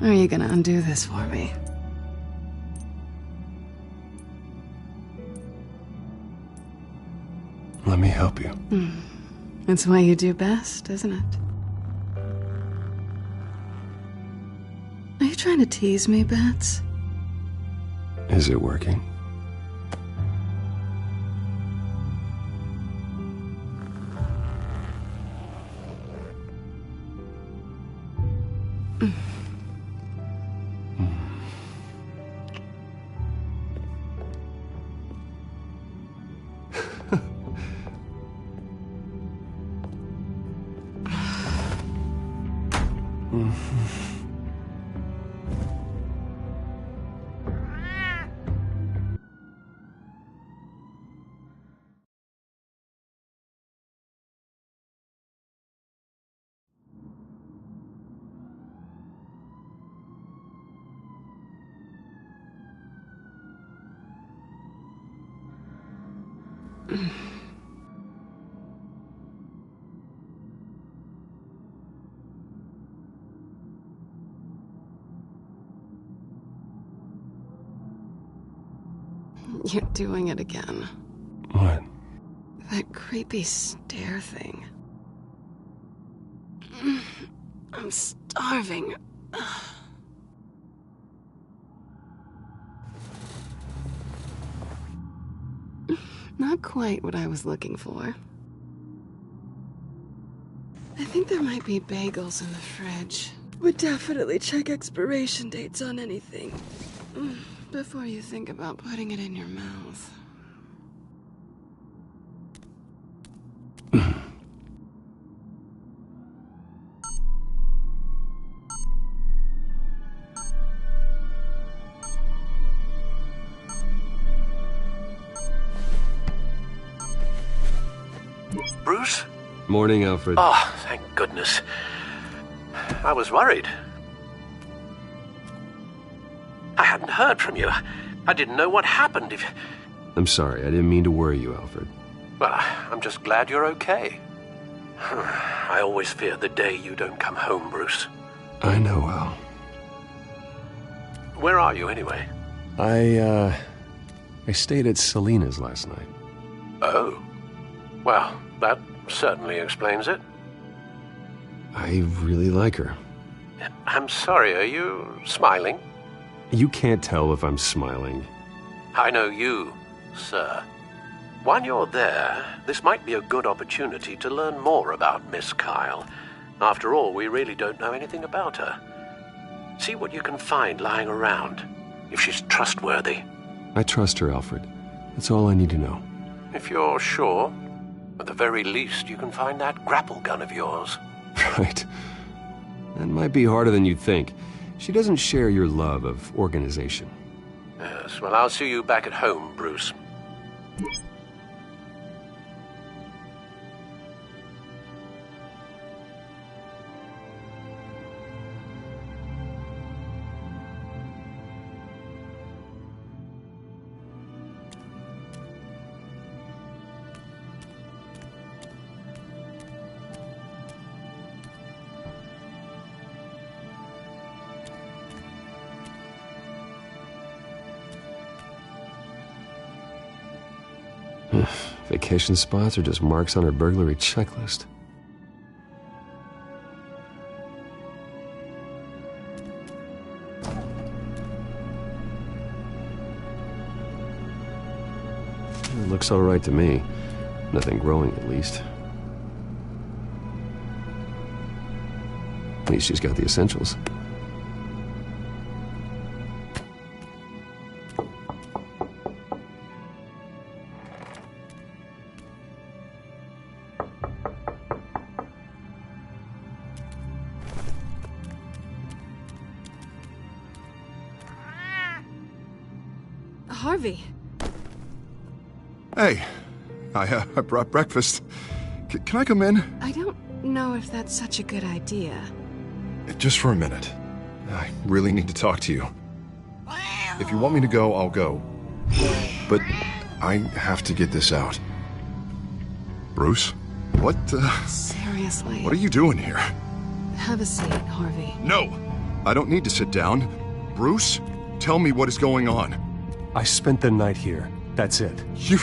Or are you gonna undo this for me? Let me help you. It's what you do best, isn't it? Are you trying to tease me, Bats? Is it working? You're doing it again. What? That creepy stare thing. I'm starving. Not quite what I was looking for. I think there might be bagels in the fridge. Would definitely check expiration dates on anything before you think about putting it in your mouth. Bruce? Morning, Alfred. Oh, thank goodness. I was worried. I hadn't heard from you. I didn't know what happened if... I'm sorry, I didn't mean to worry you, Alfred. Well, I'm just glad you're okay. I always fear the day you don't come home, Bruce. I know, Al. Where are you, anyway? I stayed at Selena's last night. Oh. Well, that certainly explains it. I really like her. I'm sorry, are you smiling? You can't tell if I'm smiling. I know you, sir. While you're there, this might be a good opportunity to learn more about Miss Kyle. After all, we really don't know anything about her. See what you can find lying around, if she's trustworthy. I trust her, Alfred. That's all I need to know. If you're sure, at the very least, you can find that grapple gun of yours. Right. That might be harder than you'd think. She doesn't share your love of organization. Yes, well, I'll see you back at home, Bruce. Vacation spots are just marks on her burglary checklist. It looks all right to me. Nothing growing, at least. At least she's got the essentials. Harvey. Hey, I brought breakfast. Can I come in? I don't know if that's such a good idea. Just for a minute. I really need to talk to you. If you want me to go, I'll go. But I have to get this out. Bruce? What, Seriously? What are you doing here? Have a seat, Harvey. No! I don't need to sit down. Bruce, tell me what is going on. I spent the night here. That's it. You...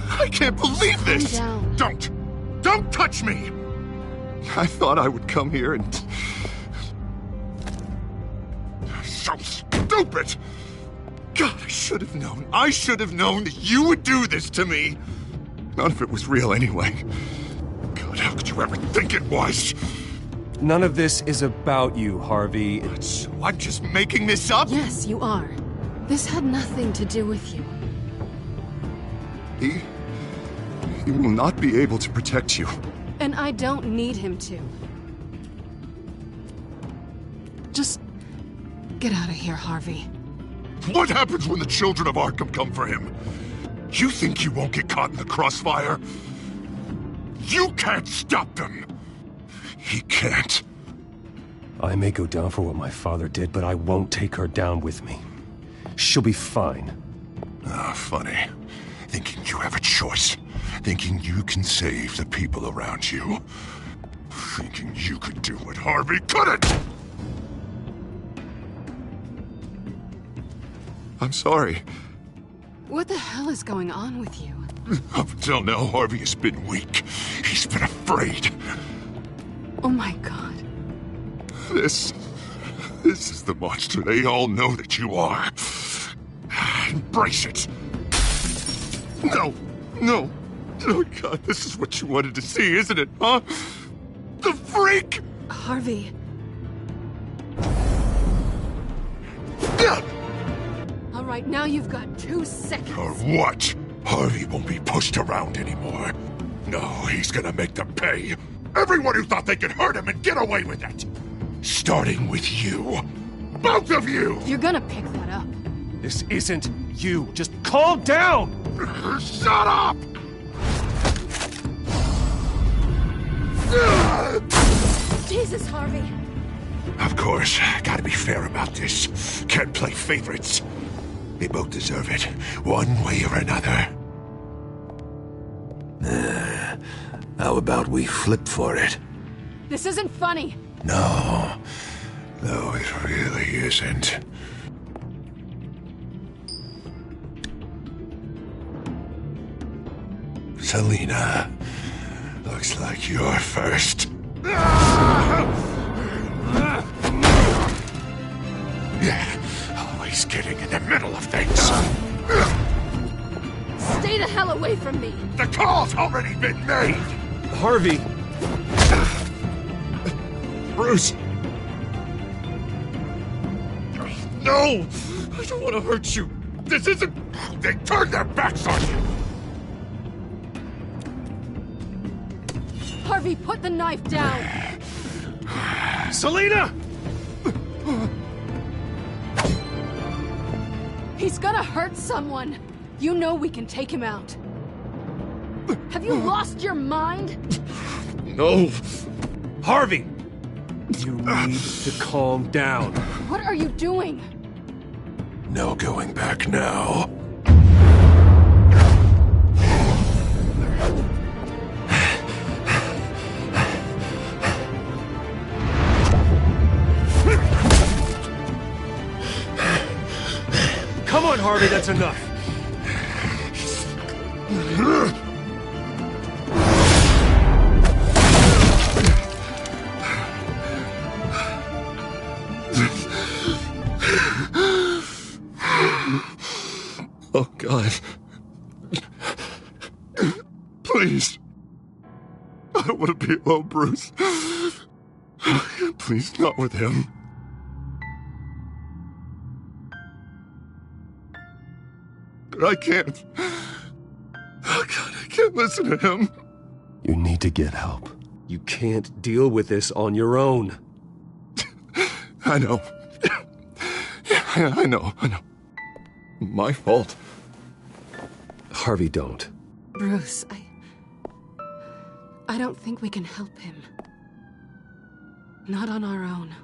I can't believe this! Calm down. Don't touch me! I thought I would come here and... So stupid! God, I should have known. I should have known that you would do this to me. None of it was real anyway. God, how could you ever think it was? None of this is about you, Harvey. So I'm just making this up? Yes, you are. This had nothing to do with you. He will not be able to protect you. And I don't need him to. Just get out of here, Harvey. What happens when the children of Arkham come for him? You think you won't get caught in the crossfire? You can't stop them! He can't. I may go down for what my father did, but I won't take her down with me. She'll be fine. Ah, funny. Thinking you have a choice. Thinking you can save the people around you. Thinking you could do what Harvey couldn't! I'm sorry. What the hell is going on with you? Up until now, Harvey has been weak. He's been afraid. Oh my god. This is the monster they all know that you are. Embrace it. No. Oh god, this is what you wanted to see, isn't it, huh? The freak! Harvey. All right, now you've got 2 seconds. Or what? Harvey won't be pushed around anymore. No, he's gonna make them pay. Everyone who thought they could hurt him and get away with it. Starting with you. Both of you! You're gonna pick that up. This isn't you. Just calm down! Shut up! Jesus, Harvey. Of course, gotta be fair about this. Can't play favorites. They both deserve it, one way or another. How about we flip for it? This isn't funny. No, it really isn't. Selina, looks like you're first. Yeah, always getting in the middle of things. Stay the hell away from me. The call's already been made. Harvey. Bruce. No, I don't want to hurt you. This isn't... They turned their backs on you. Harvey, put the knife down. Selina! He's gonna hurt someone. You know we can take him out. Have you lost your mind? No. Harvey! You need to calm down. What are you doing? No going back now. Come on, Harvey, that's enough. Oh, God. Please. I don't want to be alone, Bruce. Please, not with him. But I can't. Oh, God, I can't listen to him. You need to get help. You can't deal with this on your own. I know. Yeah, I know. My fault. Harvey, don't. Bruce, I don't think we can help him. Not on our own.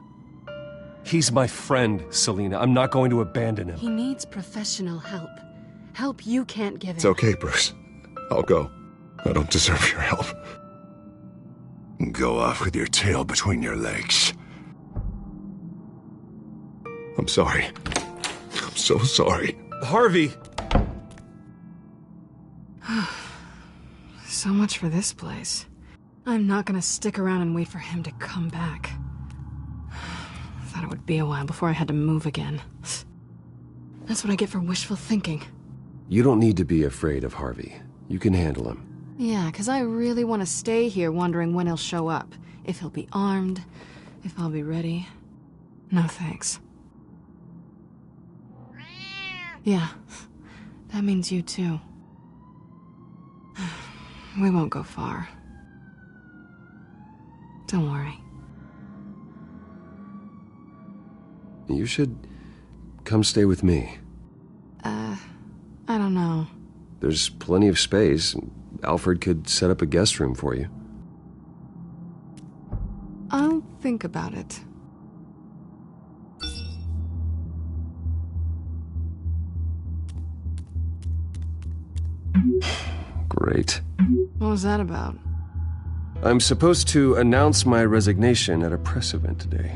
He's my friend, Selina. I'm not going to abandon him. He needs professional help. Help you can't give him. It's okay, Bruce. I'll go. I don't deserve your help. Go off with your tail between your legs. I'm sorry. I'm so sorry. Harvey! So much for this place. I'm not gonna stick around and wait for him to come back. Thought it would be a while before I had to move again. That's what I get for wishful thinking. You don't need to be afraid of Harvey. You can handle him. Yeah, 'cause I really want to stay here wondering when he'll show up. If he'll be armed, if I'll be ready. No thanks. Yeah, that means you too. We won't go far. Don't worry. You should come stay with me. I don't know. There's plenty of space. Alfred could set up a guest room for you. I'll think about it. Great. What was that about? I'm supposed to announce my resignation at a press event today.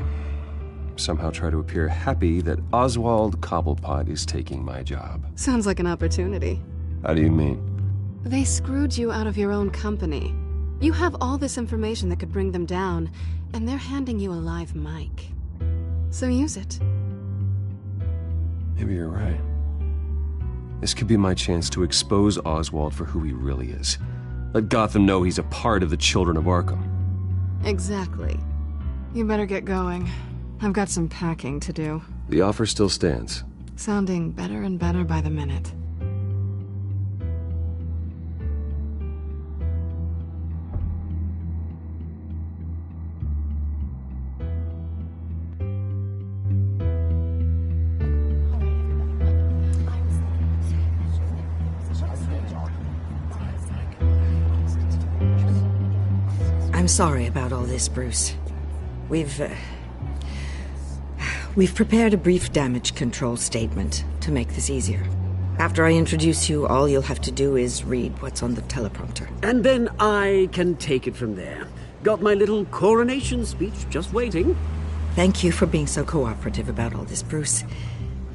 Somehow try to appear happy that Oswald Cobblepot is taking my job. Sounds like an opportunity. How do you mean? They screwed you out of your own company. You have all this information that could bring them down, and they're handing you a live mic. So use it. Maybe you're right. This could be my chance to expose Oswald for who he really is. Let Gotham know he's a part of the Children of Arkham. Exactly. You better get going. I've got some packing to do. The offer still stands. Sounding better and better by the minute. I'm sorry about all this, Bruce. We've prepared a brief damage control statement to make this easier. After I introduce you, all you'll have to do is read what's on the teleprompter. And then I can take it from there. Got my little coronation speech just waiting. Thank you for being so cooperative about all this, Bruce.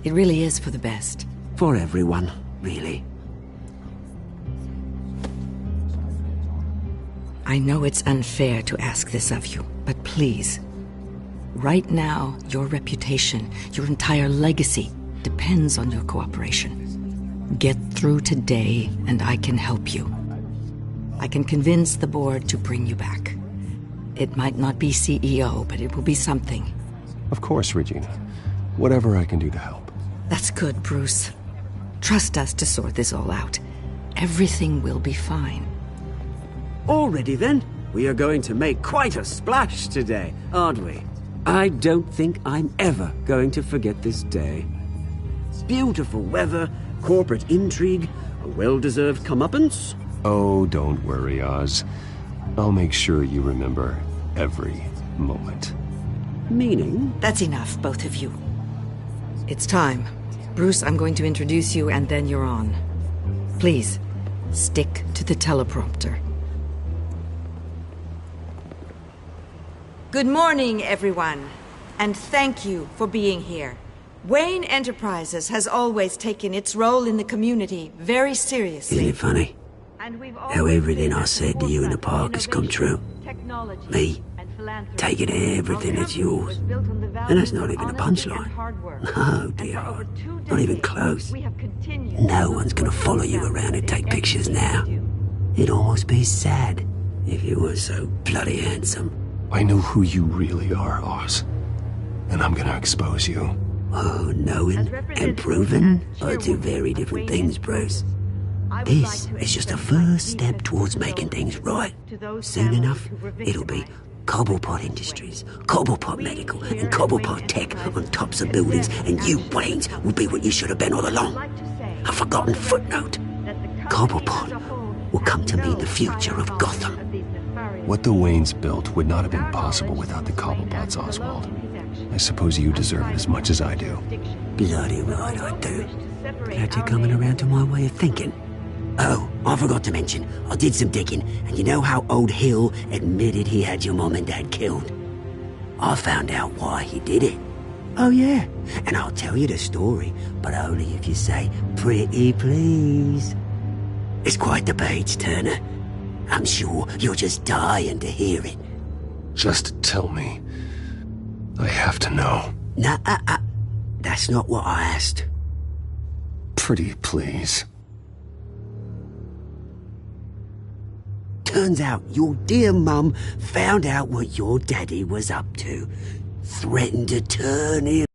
It really is for the best. For everyone, really. I know it's unfair to ask this of you, but please. Right now, your reputation, your entire legacy, depends on your cooperation. Get through today, and I can help you. I can convince the board to bring you back. It might not be CEO, but it will be something. Of course, Regina. Whatever I can do to help. That's good, Bruce. Trust us to sort this all out. Everything will be fine. Already then, we are going to make quite a splash today, aren't we? I don't think I'm ever going to forget this day. Beautiful weather, corporate intrigue, a well-deserved comeuppance. Oh, don't worry, Oz. I'll make sure you remember every moment. Meaning? That's enough, both of you. It's time. Bruce, I'm going to introduce you, and then you're on. Please, stick to the teleprompter. Good morning, everyone, and thank you for being here. Wayne Enterprises has always taken its role in the community very seriously. Isn't it funny how everything I said to you in the park has come true? Me, taking everything that's yours. And that's not even a punchline. No, dear heart, not even close. No one's gonna follow you around and take pictures now. It'd almost be sad if you were so bloody handsome. I know who you really are, Oz. And I'm gonna expose you. Oh, knowing and proving are two very different things, Bruce. This is just a first step towards making things right. Soon enough, it'll be Cobblepot Industries, Cobblepot Medical, and Cobblepot Tech on tops of buildings, and you, Waynes, will be what you should have been all along. A forgotten footnote. Cobblepot will come to mean the future of Gotham. What the Waynes built would not have been possible without the Cobblepots, Oswald. I suppose you deserve it as much as I do. Bloody right I do. Glad you're coming around to my way of thinking. Oh, I forgot to mention, I did some digging, and you know how old Hill admitted he had your mom and dad killed? I found out why he did it. Oh yeah, and I'll tell you the story, but only if you say, pretty please. It's quite the page turner. I'm sure you're just dying to hear it. Just tell me. I have to know. Nah, that's not what I asked. Pretty please. Turns out your dear mum found out what your daddy was up to. Threatened to turn him.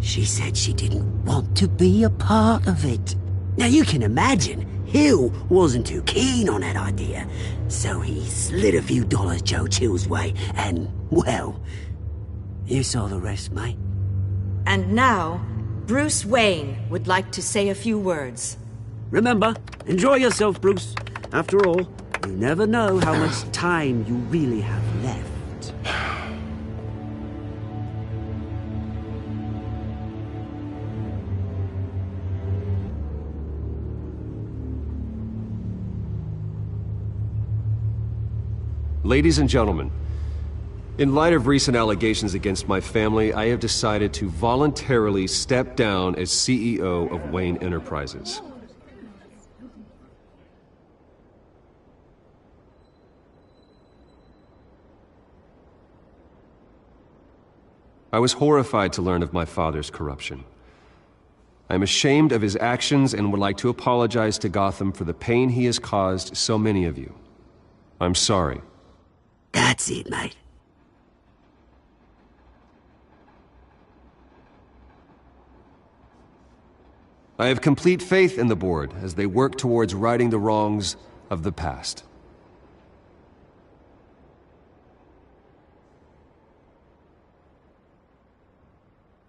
She said she didn't want to be a part of it. Now you can imagine, Hill wasn't too keen on that idea. So he slid a few dollars Joe Chill's way and, well, you saw the rest, mate. And now, Bruce Wayne would like to say a few words. Remember, enjoy yourself, Bruce. After all, you never know how much time you really have left. Ladies and gentlemen, in light of recent allegations against my family, I have decided to voluntarily step down as CEO of Wayne Enterprises. I was horrified to learn of my father's corruption. I am ashamed of his actions and would like to apologize to Gotham for the pain he has caused so many of you. I'm sorry. That's it, mate. I have complete faith in the board as they work towards righting the wrongs of the past.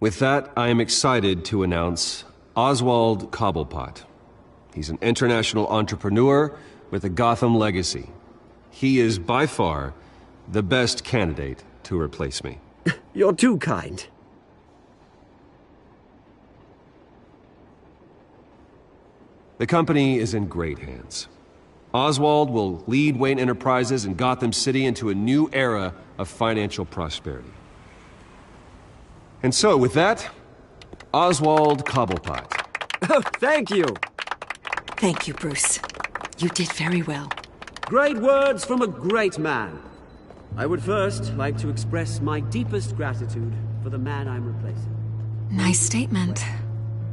With that, I am excited to announce Oswald Cobblepot. He's an international entrepreneur with a Gotham legacy. He is by far the best candidate to replace me. You're too kind. The company is in great hands. Oswald will lead Wayne Enterprises and Gotham City into a new era of financial prosperity. And so, with that, Oswald Cobblepot. Oh, thank you. Thank you, Bruce. You did very well. Great words from a great man. I would first like to express my deepest gratitude for the man I'm replacing. Nice statement.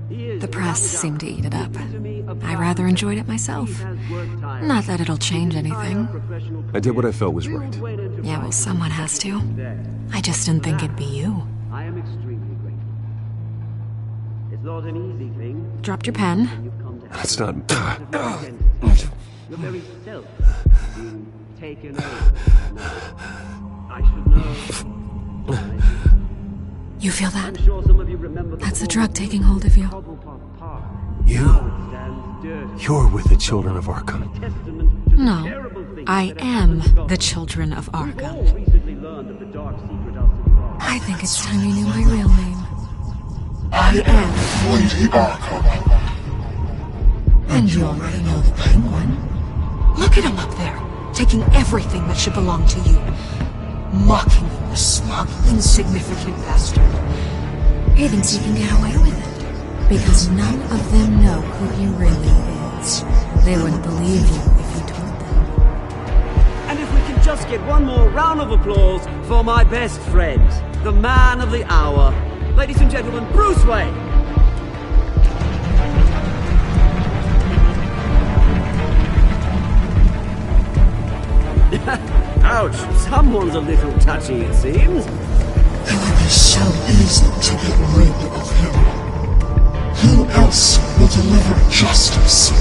The press seemed to eat it up. I rather enjoyed it myself. Not that it'll change anything. I did what I felt was right. Yeah, well, someone has to. I just didn't think it'd be you. I am extremely grateful. It's not an easy thing. Dropped your pen. That's not... Your very self being taken over. I should know. You feel that? I'm sure some of you remember That's the drug taking hold of you. You're with the Children of Arkham. No, I am the Children of Arkham. I think it's time you knew my real name. I am Lady Arkham. And you already know the Penguin. Look at him up there, taking everything that should belong to you. Mocking you, the smug, insignificant bastard. He thinks he can get away with it, because none of them know who he really is. They wouldn't believe you if you told them. And if we can just get one more round of applause for my best friend, the man of the hour, ladies and gentlemen, Bruce Wayne. Ouch, someone's a little touchy, it seems. It would be so easy to get rid of him. Who else will deliver justice?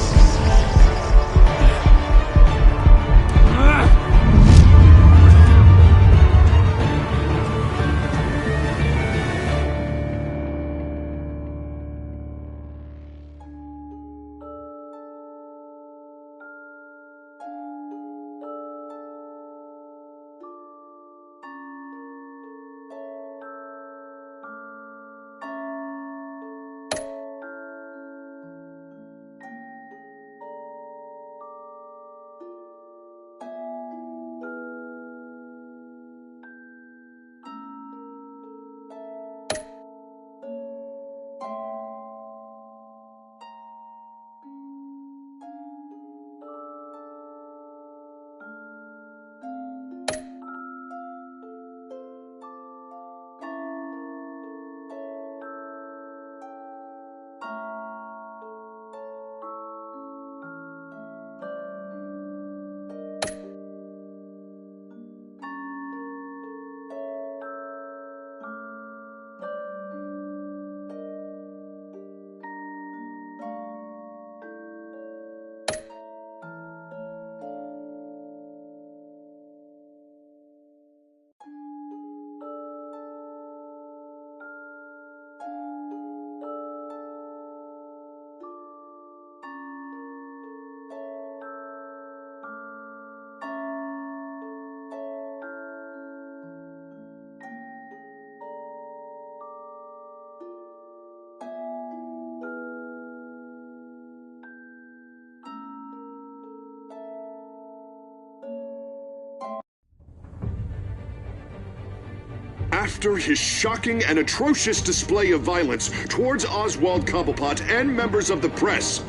After his shocking and atrocious display of violence towards Oswald Cobblepot and members of the press,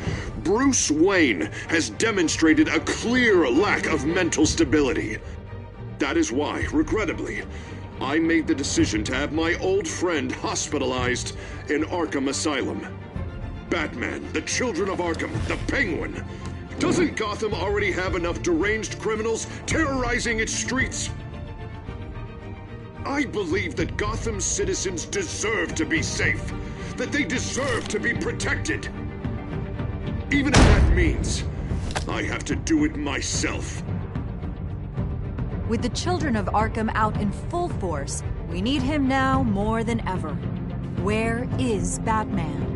Bruce Wayne has demonstrated a clear lack of mental stability. That is why, regrettably, I made the decision to have my old friend hospitalized in Arkham Asylum. Batman, the Children of Arkham, the Penguin. Doesn't Gotham already have enough deranged criminals terrorizing its streets? I believe that Gotham's citizens deserve to be safe, that they deserve to be protected. Even if that means I have to do it myself. With the Children of Arkham out in full force, we need him now more than ever. Where is Batman?